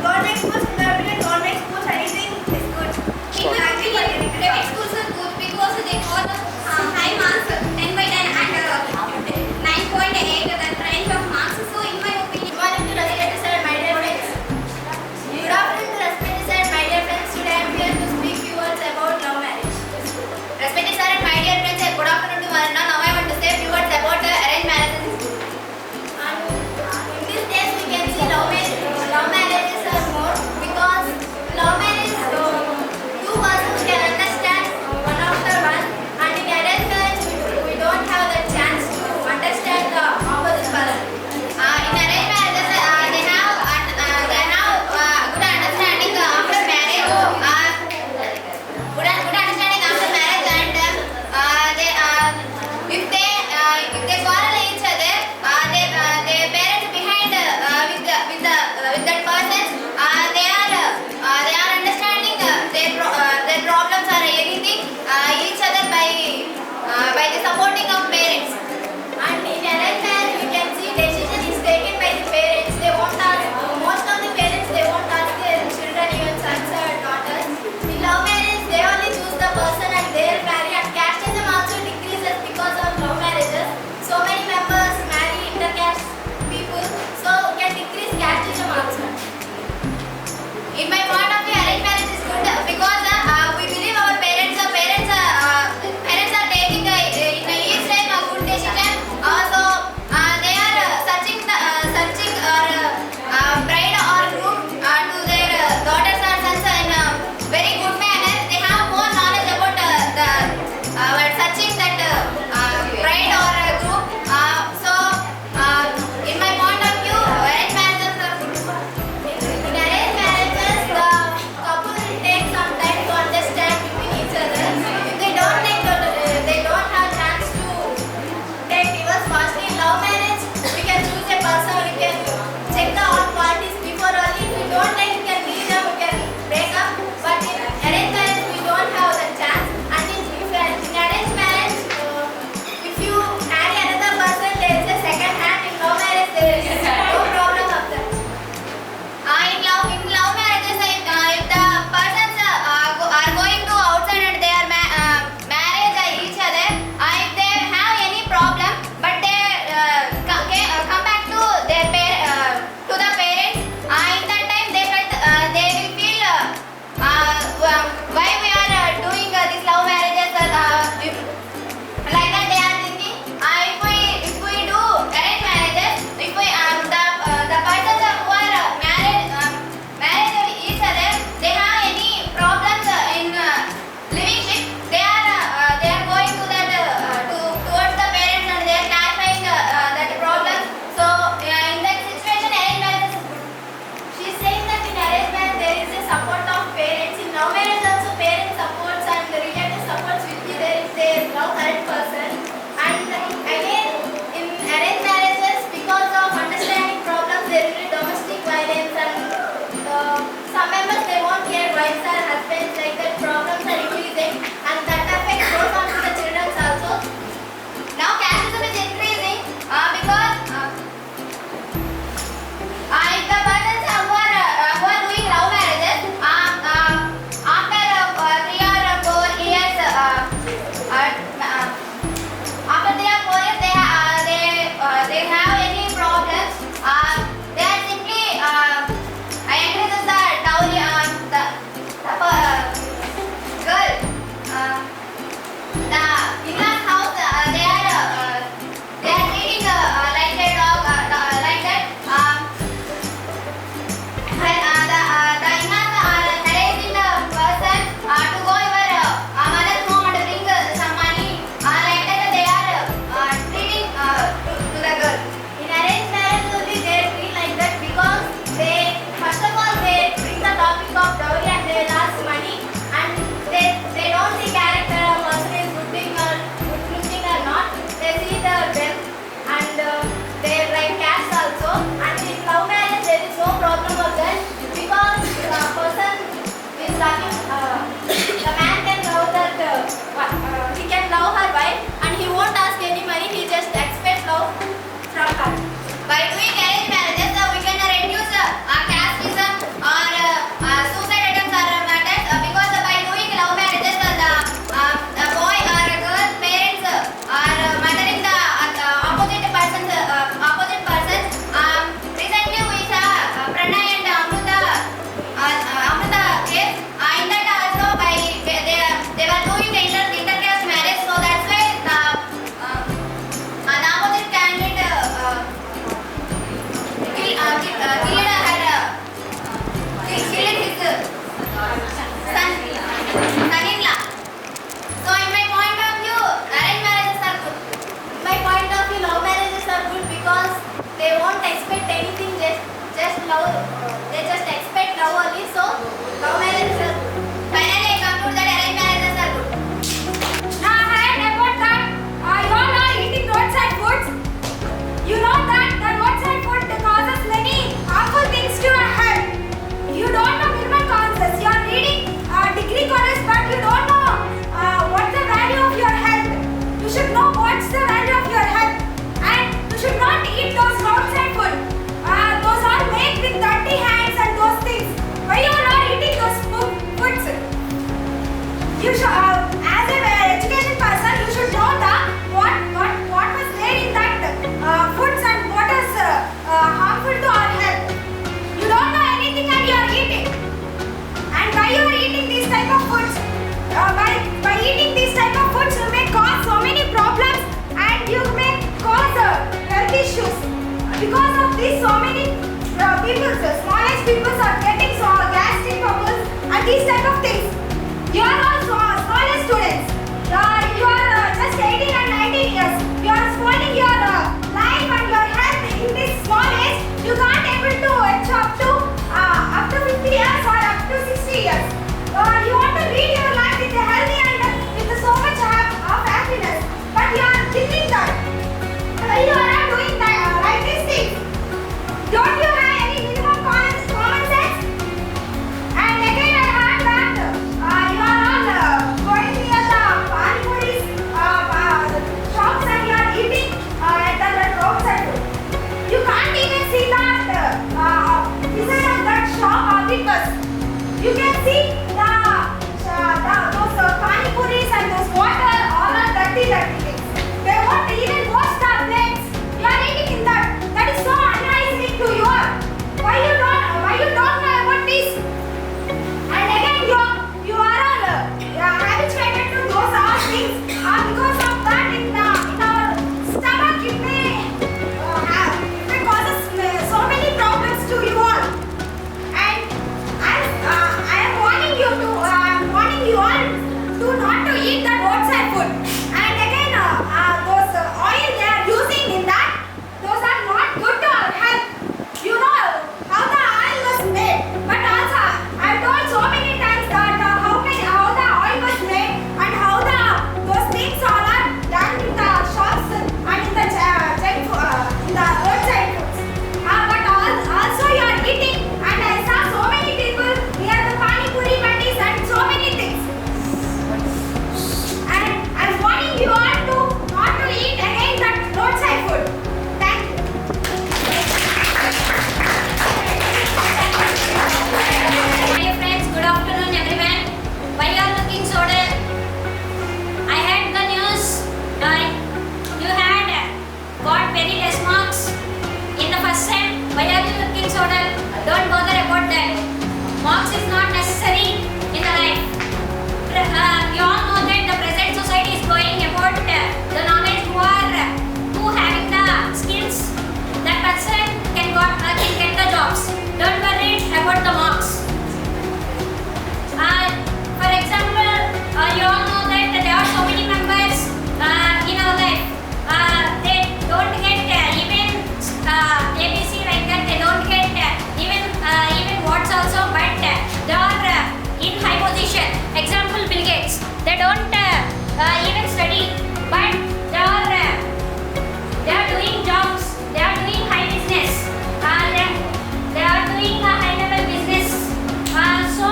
government schools. In my opinion, government schools anything is good. In my opinion, private schools are good because they got high marks 10 by 10 and 9.8 that range of marks. So in my opinion, Good morning to Rajita sir. My killed his son-in-law. So in my point of view, arranged marriages are good. In my point of view, love marriages are good because they won't expect anything, just love. They just expect love only. So love marriages are good. Finally, I conclude that arranged marriages are good. Now I heard about that. You all are eating roadside foods. You know that the roadside food causes many harmful things to our health. You don't know minimum causes. You are reading degree college, but you don't know what's the value of your health. You should know what's the value of your health, and you should not eat those roadside food. Those are made with dirty hands and those things. Why you are not eating those foods? You should, as an education person, you should know that what was made in that foods and what is harmful to our health. You don't know anything and you are eating. And why you are eating these type of foods? By eating these type of foods, you may cause so many problems and you may cause health issues. Because of this, so many people, smallest people are getting gastric troubles and these type of things. You are all smallest students. You are just 18 and 19 years. You are spoiling your life and your health in this small age. You can't able to reach up to 50 years or up to 60 years. You want to lead your life with a healthy and with so much of happiness, but you are killing that. You are not doing that, like these things. Don't you have any minimum common sense? And again, I heard that you are all going near the pani puris shops and you are eating at the roadside. You can't even see that beside of that shop or because you can see those pani puris and those water all are dirty things. They won't even wash the plates. You are eating in that. That is so unhygienic to you. Why you don't know about this? And again, you are all habituated to those all things. Because of that, in our stomach, it may causes so many problems to you all. And as I am warning you all to not to eat the roadside food. And again, those oil they are using in that, those are not good to our health. You know how the oil was made, but also I told so many times that how the oil was made and how those things all are done in the shops and in the roadside foods. But also you are eating, and I saw so many people near the pani puri mandis and so many things. And I'm warning you all to not to eat again that roadside food. Thank you. Dear friends, good afternoon everyone. Why you are looking so dull? I heard the news. You had got very less marks in the first sem. Why are you looking so dull? Don't bother about that. Marks is not necessary in the life. You all know that the present society is going about the knowledge who having the skills. That person can get the jobs. Don't worry about the marks. For example, you all know that there are so many members in our life. They don't get even ABC like that. They don't get even words also, but they are in high position. Example, Bill Gates. They don't even study, but they are doing jobs. They are doing high business. They are doing a high level business. So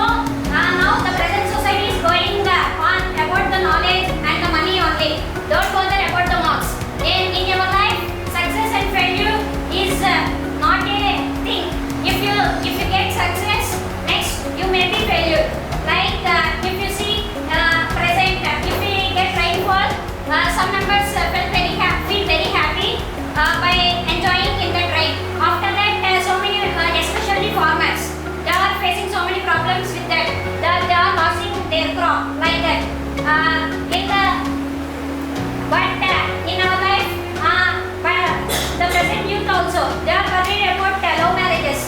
now the present society is going on about the knowledge and the money only. Don't bother about the marks. In your life, success and failure is not a thing. If you get success, next you may be failure. Like if you see present, if we get rainfall, some members feel very happy by enjoying in that rain. After that, so many, especially farmers, they are facing so many problems with that. They are losing their crop like that. But in our life, but the present youth also, they are worried about love marriages.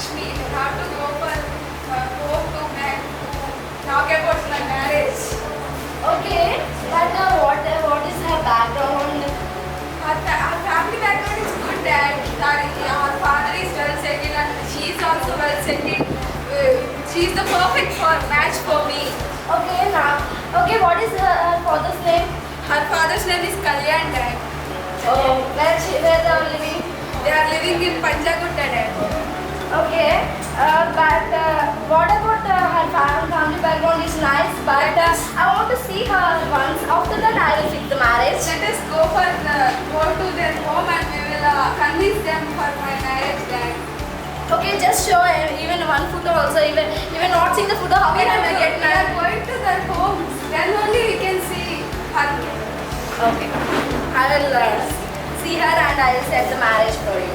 Lakshmi. I have to go for home to talk about my marriage. Okay, but what is her background? Her family background is good. Dad, her father is well settled and she is also well settled. She is the perfect match for me. Okay, what is her father's name? Her father's name is Kalyan, Dad. Oh, where they are living? They are living in Panjagutta, Dad. Okay, but what about her family background is nice, but I want to see her once. After that, I will fix the marriage. Let us go to their home and we will convince them for my marriage, Dad. Okay, just show even one photo also. Even not seeing the photo, how can I get We are going to their homes. Then only we can see her. Okay, I will see her and I will set the marriage for you.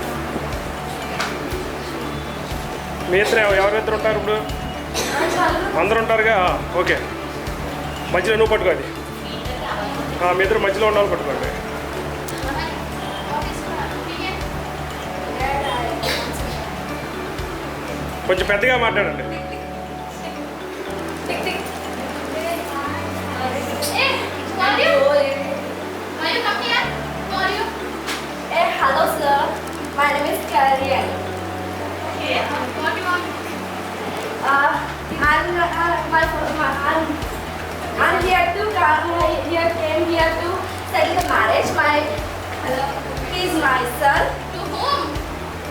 మీ ఇద్దరు ఎవరిద్దరు ఉంటారు ఇప్పుడు? అందరూ ఉంటారుగా? Okay, మధ్యలో నువ్వు పట్టుకో అది. మీ ఇద్దరు మధ్యలో ఉండాలి, పట్టుకోండి. కొంచెం పెద్దగా మాట్లాడండి. Hello sir, my name is Karian. Okay, what do you want? I'm here to came here to settle the marriage. He is my son. To whom?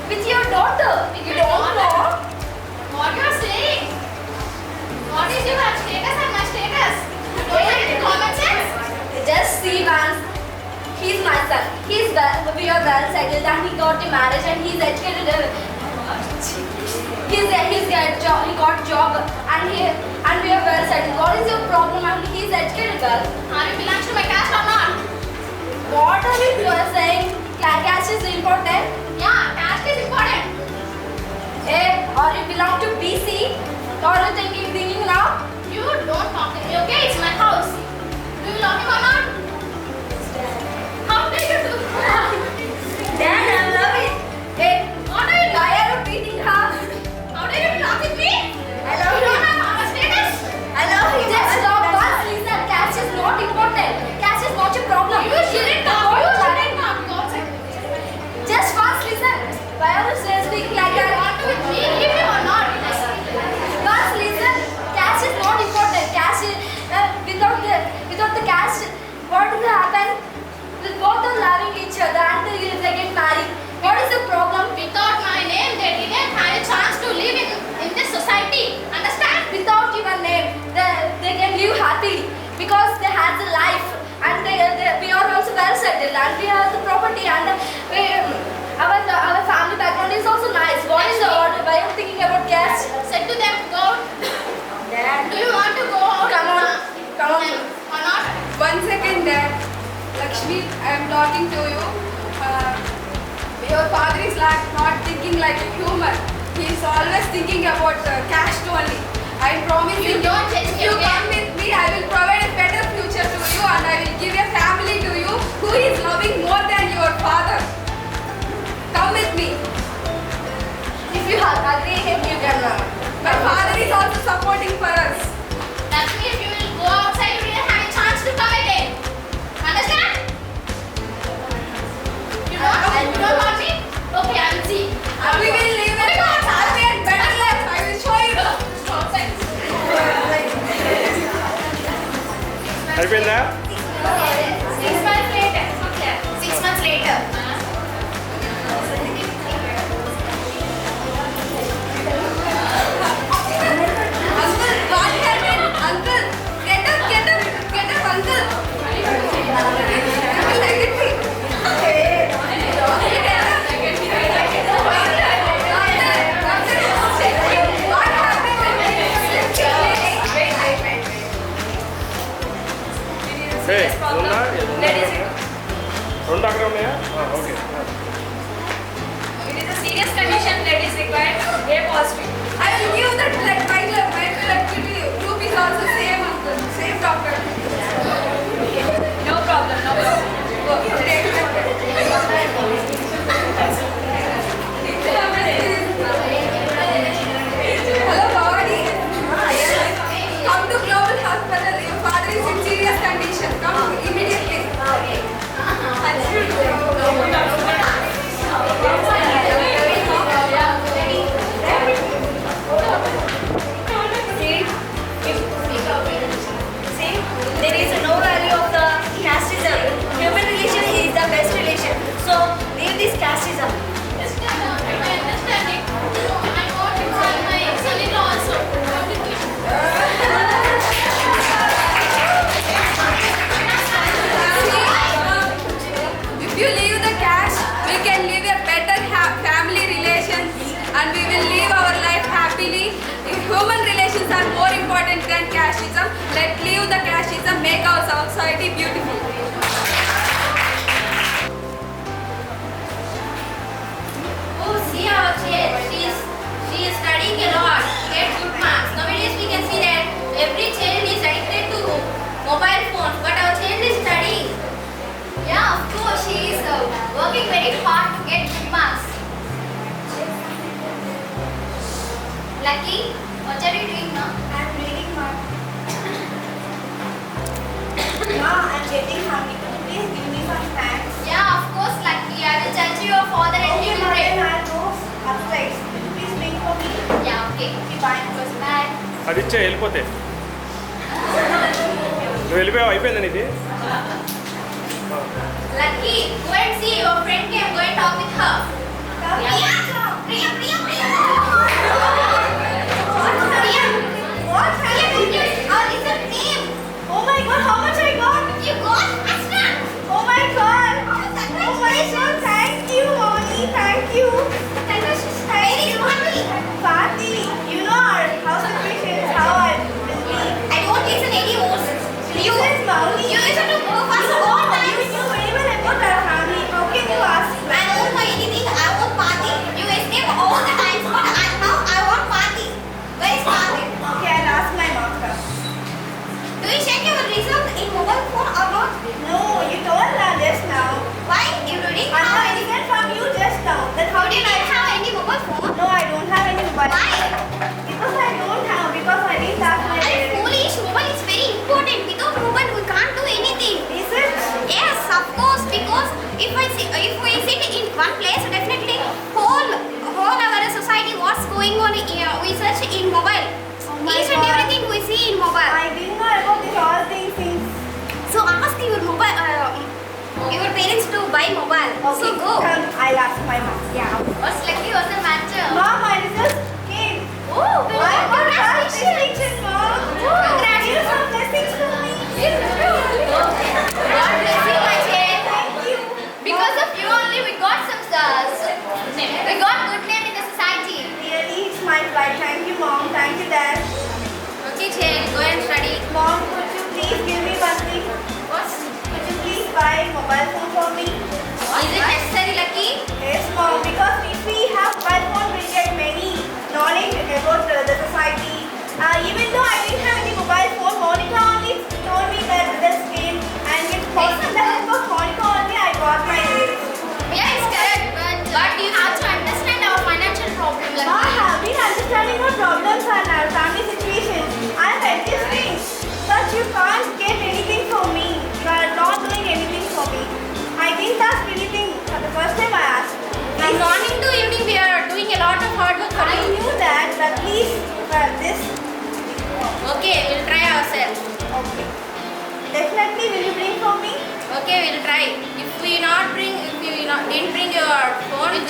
With your daughter. With You your don't daughter? know? What you are saying? What is your status and my status? You don't have any common sense? Just see once. He's my son. We are well settled and he got the marriage and he's educated. He got job and we are well settled. What is your problem? And he's educated well. Are you belongs to my caste or not? What are you saying? Caste is important? Yeah, caste is important. Or you belong to BC? Or are you thinking now? You don't talk to me, okay? It's my house. Do you love him or not? How dare you do that? Dad, I love it. What are you doing? Why are you beating her? How dare you talk with me? I love You you. don't have our status. I love you. Just stop. Once listen, caste is not important. Caste is not your problem. You shouldn't talk. You shouldn't talk. Go outside. Just once listen. Why are you speaking like You that? want to with me? Leave him or not? Once listen. Caste is not important. Caste is, without the caste, what will happen? With both are loving each other and they get married. What is the problem? Without my name, they didn't have a chance to live in this society. Understand? Without your name, they can live happily because they have the life and we are also well settled and we have the property and our family background is also nice. What is the order? Why are you thinking about caste? Said to them, go out. Dad, Do you want to go out? come on. Or not? 1 second, Dad. Lakshmi, I am talking to you. Your father is not thinking like a human. He is always thinking about caste only. I promise You don't judge me, if you okay? come with me, I will provide a better future to you and I will give a family to you who is loving more than your father. Come with me. If you agree him, you can My father is also supporting for us. That means if you will go outside, you didn't have a chance to come again. Understand? You don't want me? Okay, I will see. We will live a happy and better life. I will show you. Outside. అయిపోయిందా? 6 months later. 6 months later. Uncle, what happened? Uncle, get up, uncle. and we will live our life happily. Human relations are more important than casteism. Let's leave the casteism, make our society beautiful. Oh, see our child. She is studying a lot to get good marks. Nowadays we can see that every child is addicted to mobile phones, but our child is studying. Yeah, of course, she is working very hard to get good marks. Lucky, what are you doing now? I'm reading my. Ma, I'm getting hungry. Could you please give me some snacks? Yeah, of course, Lucky. I will tell to your father and he will bring. I'll go upstairs. Could you please bring for me? Yeah, okay. Okay, bye. Bye. అది ఇచ్చే వెళ్ళిపోతే నువ్వు వెళ్ళిపోయావు అయిపోయిందని ఇది Lucky, go and see your friend came. Go and talk with her. Priya, Priya, Priya, Priya. What? Is her name? Oh my god, how much I got? You got Astra. Oh my god. Oh my god, thank you, mommy. Thank you. Where is Swati? Swati, you know our house situation is how I will be. I don't listen any words. Listen, mommy. You listen to both us all times. You know very well about our family. How can you ask? I don't know anything. I want party. You escape all the time, but now I want party. Where is party? Okay, I'll ask my mom first. Do you check your results in mobile phone or not? No, you told her just now. Why? You didn't I have got any. it from you just now. Then how You did didn't I have any mobile phone. No, I don't have any mobile. Why? Because I don't have. Because I didn't ask my Are you parents. foolish? Mobile is very important. Without mobile, we can't do anything. Is it? Yes, of course. Because if we sit in one place, definitely whole our society, what's going on here, we search in mobile. my Each and God. everything we see in mobile. I didn't know about this all these things. So ask your mobile, your parents to buy mobile. Okay, So go. come, I'll ask my mom. Yeah. What's lucky was the matter? Mom, my results came. Oh, I got first congratulations. distinction, Mom. Congratulations. Here's some blessings for me. God bless you, my child. Thank you. Because of you only, we got some we got good name in the society. Really, it's my pride. Thank you, Mom. Thank you, Dad. Okay, child, go and study. Mom, could you please give me one thing? What? Could you please buy mobile phone for me? Is it necessary, Lucky? Yes, Mom. Because if we have mobile phone, we get many knowledge about the society. Even though I didn't have any mobile phone, Monica only told me that results came, and because of the help of Monica only, I got my grades. Yeah, it's correct, but you have to understand our financial problem, I Lucky. have been understanding our problems and our family situations. I have adjusting, but you can't get anything from me. You are not doing anything for me. I didn't ask anything for the first time I asked. From morning to evening, we are doing a lot of hard work for I you. knew that, but please, this. Okay, we'll try ourselves. Okay. Definitely, will you bring for me? Okay, we'll try. If we didn't bring your phone, you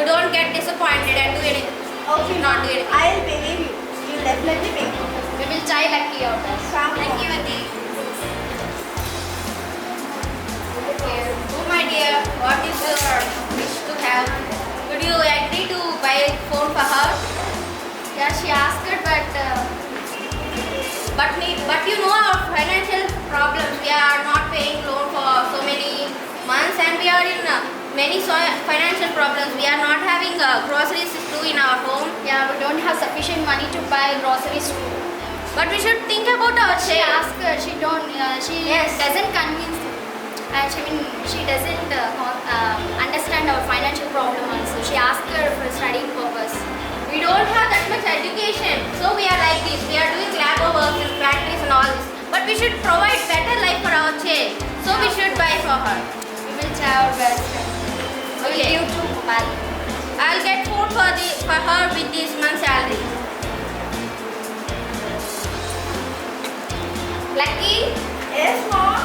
don't get disappointed and do anything. Okay, not do anything. I'll believe you. You'll definitely bring. We will try Lucky our best. Thank you, Lucky. Okay. Oh my dear, what is your wish to have? Would you agree to buy a phone for her? Yeah, she asked it, but you know our financial problems. We are not paying loan for so many months, and we are in many financial problems. We are not having groceries too in our home. Yeah, we don't have sufficient money to buy groceries too. But we should think about our child. She asked her. She doesn't convince. And she doesn't understand our financial problem also. She asked her for studying purpose. We don't have that much education, so we are like this. We are doing labor work in factories and all this. But we should provide better life for our child. So we should buy for her. We will try our best. Okay. You too, mobile. I'll get food for her with this month's salary. Lucky? Yes, Mom.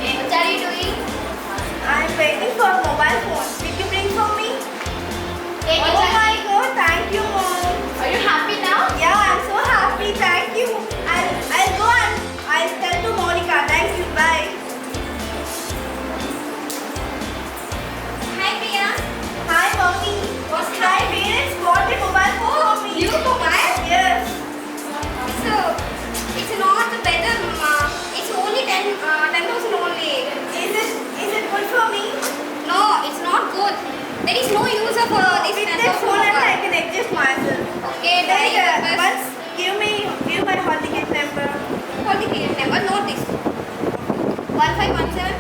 What are you doing? I'm waiting for mobile phone. Did you bring for me? Oh my God! Thank you, Mom. Are you happy now? Yeah, I'm so happy. Thank you. I'll go and I'll tell to Monica. Thank you. Bye. Hi, Priya. Hi, Mommy. What's Hi, parents. What There is no use of this With type that of phone and I homework. can adjust myself. Okay, try your best. Once give my hall ticket number. Hall ticket number, note this. 1517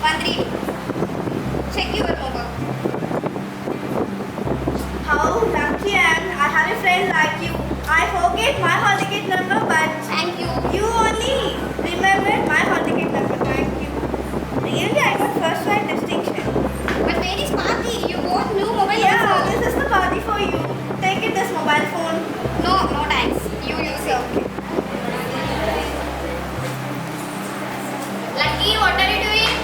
132. Check your homework. How lucky I am. I have a friend like you. I forget my hall ticket number, but Thank you. you only remembered my hall ticket number. Thank you. Really, I got first rank distinction. But where is Parthi? You bought new mobile Yeah, also. this is the party for you. Take it, this mobile phone. No, no thanks. You use it. Lucky, what are you doing?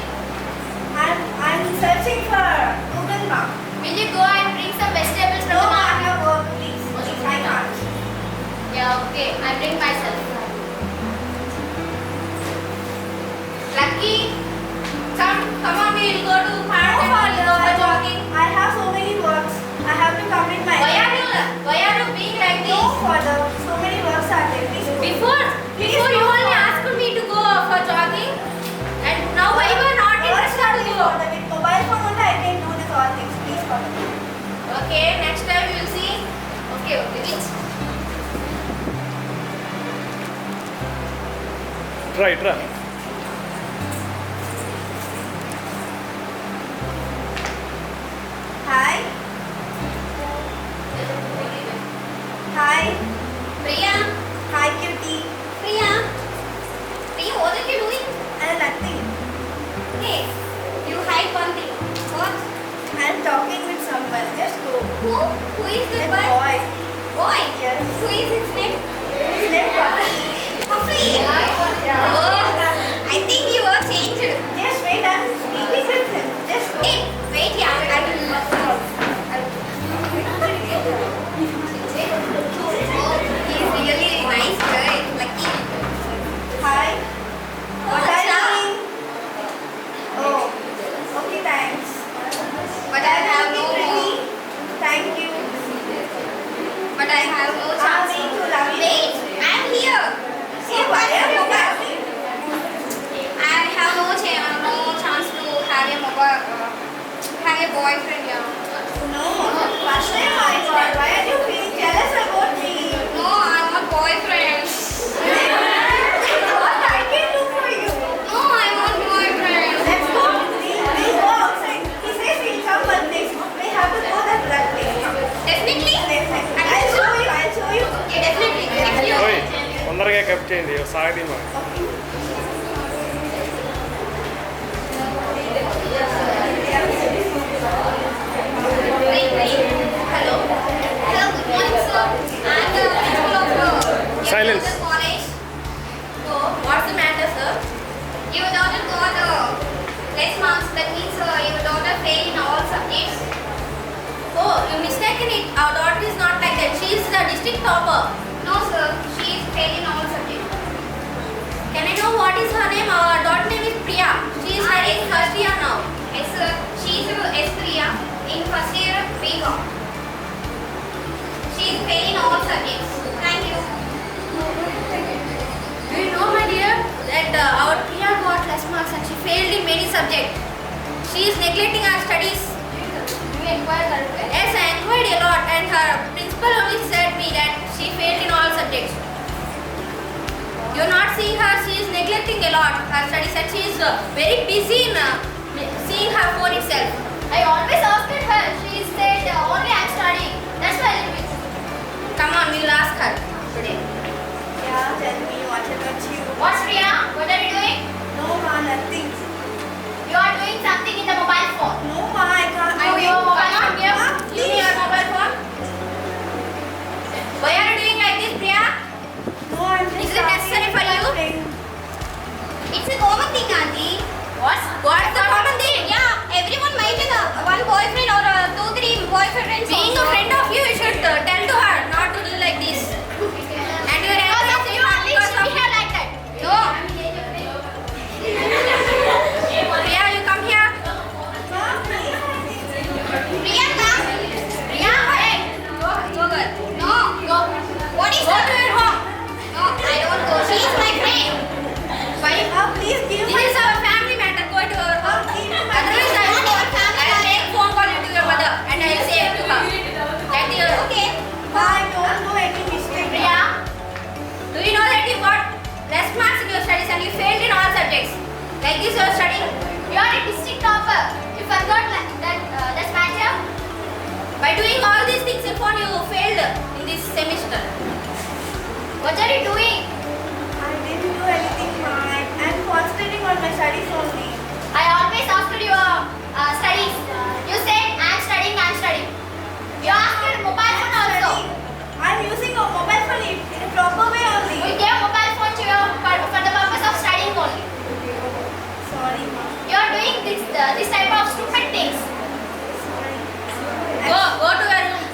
I'm searching for Google Map. Will you go and bring some vegetables from No, the I market? have work, please. I can't. Yeah, okay. I bring myself. Lucky, come on, we'll go to park and we'll go for jogging. I have so many works. I have to complete my. Why are you being like No, this? father. So many works are there. Please go. Before you only asked me to go for jogging, and now why you are not Works interested are to there, go? father. With mobile phone only I can do this all things. Please, father. Okay, next time we will see. Okay, which? Try. Hi. Hi. Priya, Hi, cutie. Priya, what are you doing? Nothing. Hey, you hide one thing. What? I'm talking with someone. Just go. Who is this A boy? boy. Boy? Yes. Who is his name? His name Puffy. Puffy. Yeah. Oh, I think you are changed. Just wait. I'm speaking with him. Just go. Hey, wait, yeah, I will. Oh, he's really nice guy. Lucky. Hi. What are you Acha. doing? Oh. Okay, thanks. But I have no Pretty. Thank you. But I have no chance. Me too, love you. Wait, I'm here. Hey, why are you laughing? I have no chance to have a boyfriend here. No. First time I got. Why are you feeling jealous about me? No, I want boyfriend. What I can do for you? No, I want boyfriend. Let's go. We'll go outside. He says we'll come one day. We have to go that place. Definitely? I'll show you. Okay, definitely. Thank you. ఓయ్ తొందరగా cup చేయండి సాగది మా Hello. Hello, good morning, sir. I'm the principal of Silence. college. So, what's the matter, sir? Your daughter got less marks. That means your daughter failed in all subjects. Oh, you mistaken it. Our daughter is not like that. She is the district topper. No, sir. She is failing in all subjects. Can I know what is her name? Our daughter name is Priya. She is studying first year now. Yes, sir. She is S3 in first year BCom. She is failing in all subjects. Thank you. Do you know, my dear, that our Priya got less marks and she failed in many subjects. She is neglecting her studies. Do you inquire that way? Yes, I inquired a lot and her principal only said me that she failed in all subjects. You're not seeing her, she is neglecting a lot her studies and she is very busy in seeing her phone itself. I always asked her. She said only I'm studying. That's why I leave it. Come on, we'll ask her today. Yeah, tell me what about you? What's Priya? What are you doing? No, ma, nothing. You are doing something in the mobile phone. No, ma, I can't. Oh, your mobile phone here? Give me your mobile phone. Why are you doing like this, Priya? No, I'm just Is it necessary for you? It's a common thing, Auntie. What's the common thing? Yeah, everyone might have one boyfriend or 2-3 boyfriends. Being Jagdish, you are studying. You are a district topper. You forgot that matter. By doing all these things in phone, you failed in this semester. What are you doing? I didn't do anything, Ma. I'm concentrating on my studies only. I always asked your studies. You said I'm studying. You asked mobile phone also. I'm using a mobile phone in a proper way only. We gave mobile phone to you for the purpose of studying only. Sorry, Ma. You are doing this type of stupid things. Go to your room.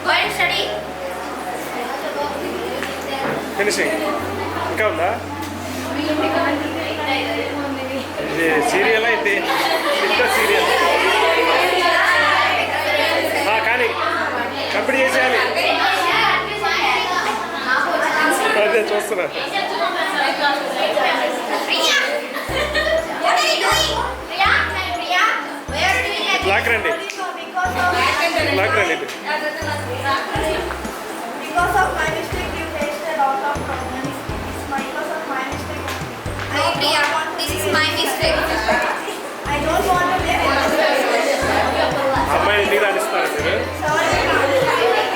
Go and study. Finishing ఇంకా ఉందా? ఇది సీరియలా ఇది పెద్ద serial. కానీ complete చేసేయాలి. అదే చూస్తున్నా. Black రండి. బ్లాక్ రండి. Because of my mistake, you faced a lot of problems. It's because of my mistake. No, Priya, this is my mistake. I don't want to be అమ్మాయి నీరు అనిస్తారు మీరు.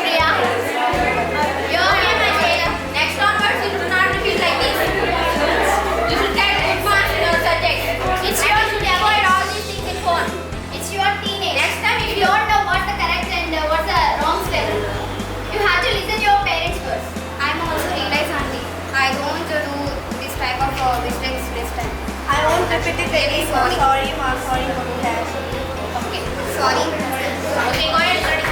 Priya, you are my failure. Next onwards, you do not repeat like this. You should get good marks in your subject. It's your should avoid all these things in phone. It's your teenage. Next time, if you don't know what's the correct and what's the wrong step, you have to listen to your parents first. I'm also realize only. I don't want to do this type of mistakes next time. I won't repeat it again. Sorry, Ma. Sorry for that. Okay, sorry. Okay, go ahead, study.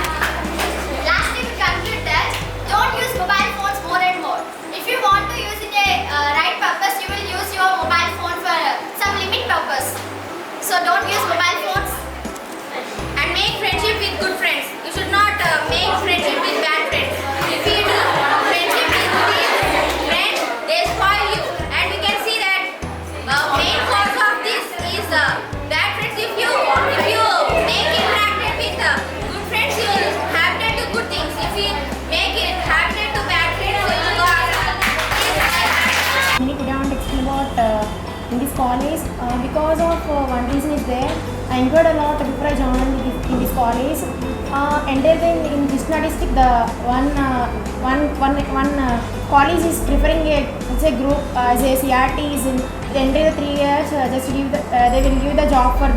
Lastly, we conclude that don't use mobile phones more and more. If you want to use it a right purpose, you will use your mobile phone for some limit purpose. So don't use mobile phones. And make friendship with good friends. You should not make friendship with bad friends. If you do friendship with these friends, they spoil you. And we can see that main cause of this is bad friends. If you make interacted with good friends, you will happen to good things. If you make it happen to bad friends, you will go Today I want to explain about in this college because of one reason is there. I enjoyed a lot before I joined in this college. Entering in Krishna district, the one college is preferring a group as a CRT is in the entire 3 years. Just give they will give the job for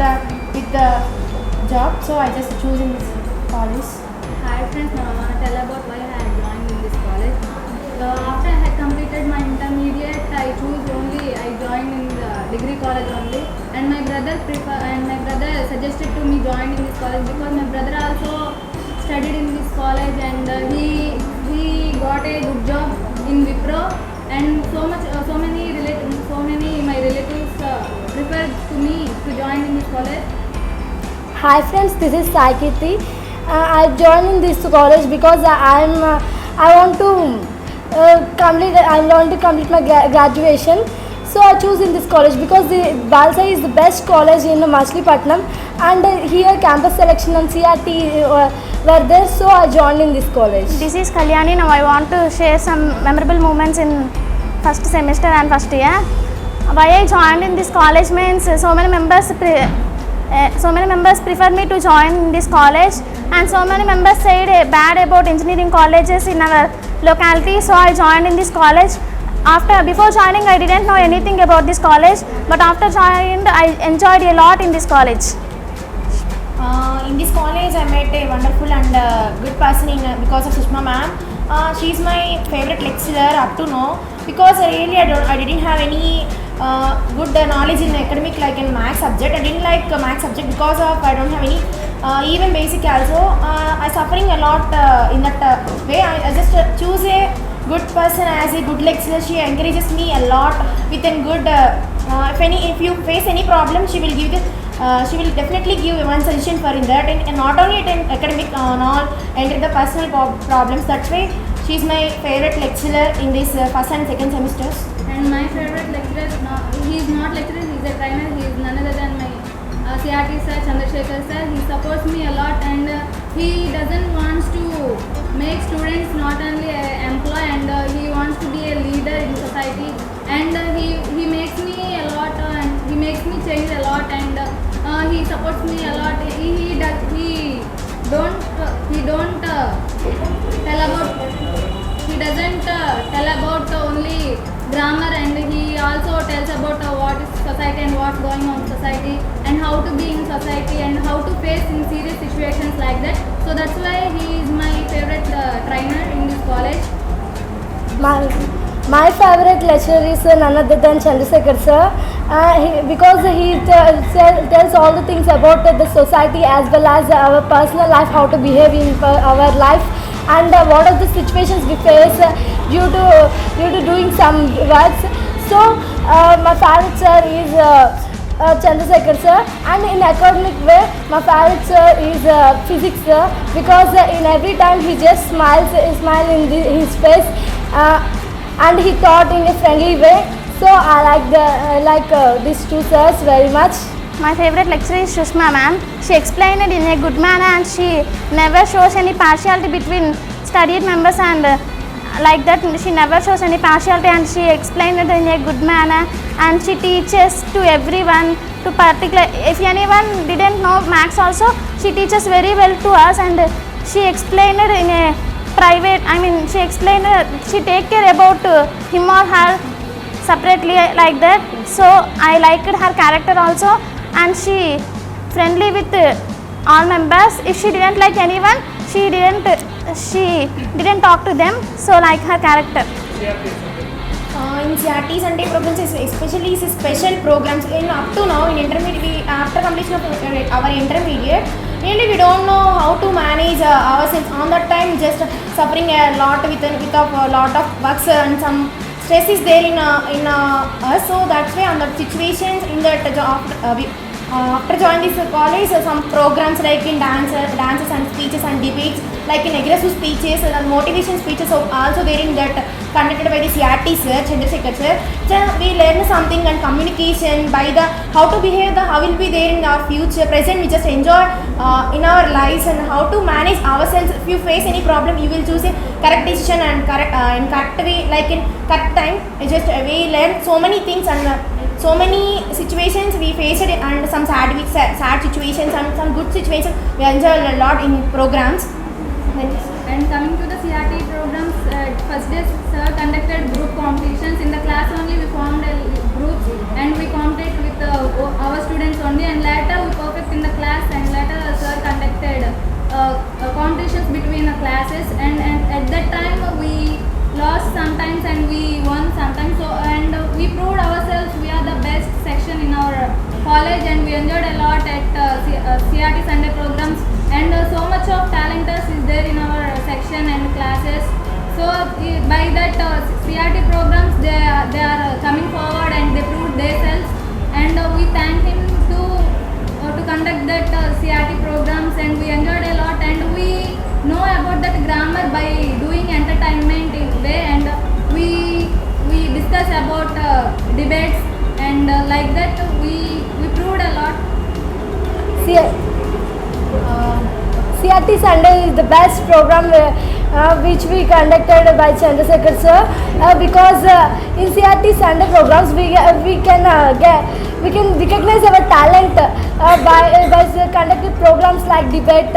with the job. So I just choose in this college. Hi friends, now I want to tell about why I had joined in this college. After I had completed my intermediate, I joined in the degree college only, and my brother suggested to me join in this college because my brother also studied in this college and he got a good job in Wipro, and so many my relatives preferred to me to join in this college. Hi friends, this is Saikiti. I joined in this college because I want to complete my graduation. So I choose in this college because the Balsai is the best college in Machilipatnam, and here campus selection and CRT were there, so I joined in this college. This is Kalyani. Now I want to share some memorable moments in first semester and first year. Why I joined in this college means so many members preferred me to join in this college, and so many members said bad about engineering colleges in our locality, so I joined in this college. Before joining, I didn't know anything about this college, but after joining, I enjoyed a lot in this college. In this college, I met a wonderful and good person because of Sushma ma'am. She is my favorite lecturer up to now because really I didn't have any good knowledge in academic like in maths subject. I didn't like maths subject because of I don't have any even basic also. I suffering a lot in that way. I just choose a good person as a good lecturer. She encourages me a lot with a good if you face any problem, she will give she will definitely give one solution for in that, and not only in academic and all and the personal problems. That's why she is my favorite lecturer in this first and second semesters. And my favorite lecturer, he is not lecturer, he is a trainer. He is none other than my CRT sir, Chandrasekhar sir. He supports me a lot, and he doesn't want to make students not only employ, and he wants to be a leader in society. and he makes me a lot and he makes me change a lot, and he supports me a lot. He doesn't tell about only grammar, and he also tells about what is society and what's going on in society and how to be in society and how to face in serious situations like that. So that's why he is my favorite trainer in this college. My favorite lecturer is none other than Chandrasekhar sir, because he tells all the things about the society as well as our personal life, how to behave in our life, and what are the situations we face due to doing some works. So my favorite sir is Chandrasekhar sir, and in academic way my favorite sir is physics sir, because in every time he just smiles in his face, and he taught in a friendly way. So I like these two sirs very much. My favorite lecturer is Shushma ma'am. She explained it in a good manner, and she never shows any partiality between studied members, and like that she never shows any partiality, and she explained it in a good manner, and she teaches to everyone, to particular, if anyone didn't know maths also, she teaches very well to us, and she explained it in a private, she take care about him or her separately like that. So I liked her character also, and she friendly with all members. If she didn't like anyone, she didn't talk to them. So like her character. In CRT Sunday programs, especially special programs, up to now in intermediate, after completion of our intermediate, really we don't know how to manage ourselves. On that time, just suffering a lot with a lot of works and some stress is there in us. So that's why on that situations in that after joining this college, some programs like in dances and speeches and debates, like in aggressive speeches and motivation speeches are also there in that conducted by the CRT sir, Chandrasekhar sir. So we learn something and communication by the how to behave, how will be there in our future, present. We just enjoy in our lives and how to manage ourselves. If you face any problem, you will choose a correct decision and correct way, like in correct time. We learn so many things and so many situations we faced, and some sad situations and some good situations. We enjoy a lot in programs. And coming to the CRT programs, first day sir conducted group competitions. In the class only we formed a group and we competed with our students only, and later we perfect in the class, and later sir conducted competitions between the classes, and at that time we lost sometimes and we won sometimes. So and we proved ourselves we are the best section in our college, and we enjoyed a lot at CRT Sunday programs, and so much of talenters is there in our section and classes. So by that CRT programs they are coming forward and they proved themselves, and we thank him to conduct that CRT programs, and we enjoyed a lot, and we know about that grammar by doing entertainment in way, and we discuss about debates, and like that we proved a lot. CRT Sunday is the best program which we conducted by Chandrasekhar sir, because in CRT Sunday programs we can recognize our talent by conducting programs like debate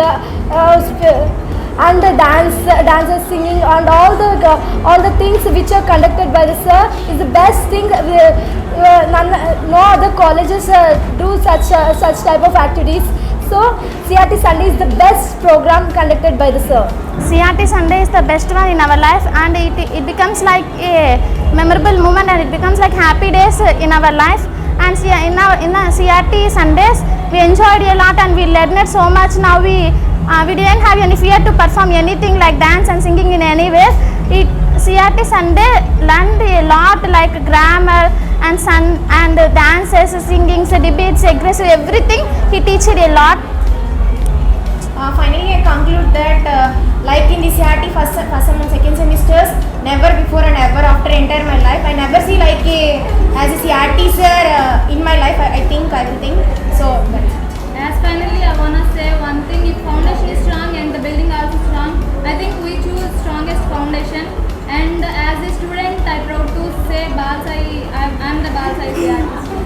and dances, singing, and all the things which are conducted by the sir is the best thing. No other colleges do such type of activities. So CRT Sunday is the best program conducted by the sir. CRT Sunday is the best one in our life, and it becomes like a memorable moment, and it becomes like happy days in our life. And in our CRT Sundays we enjoyed a lot, and we learned so much. Now we didn't have any fear to perform anything like dance and singing in any way. CRT Sunday learned a lot like grammar and dances, singing, debates, aggressive, everything. He teaches a lot. Finally, I conclude that like in the CRT first and second semesters, never before and ever after entire my life, I never see like as a CRT sir in my life. I think everything. So that's it. As finally I wanna say one thing: if foundation is strong and the building also strong, I think we choose strongest foundation. And as a student, I proud to say Balsai, I'm the Balsai CRT student.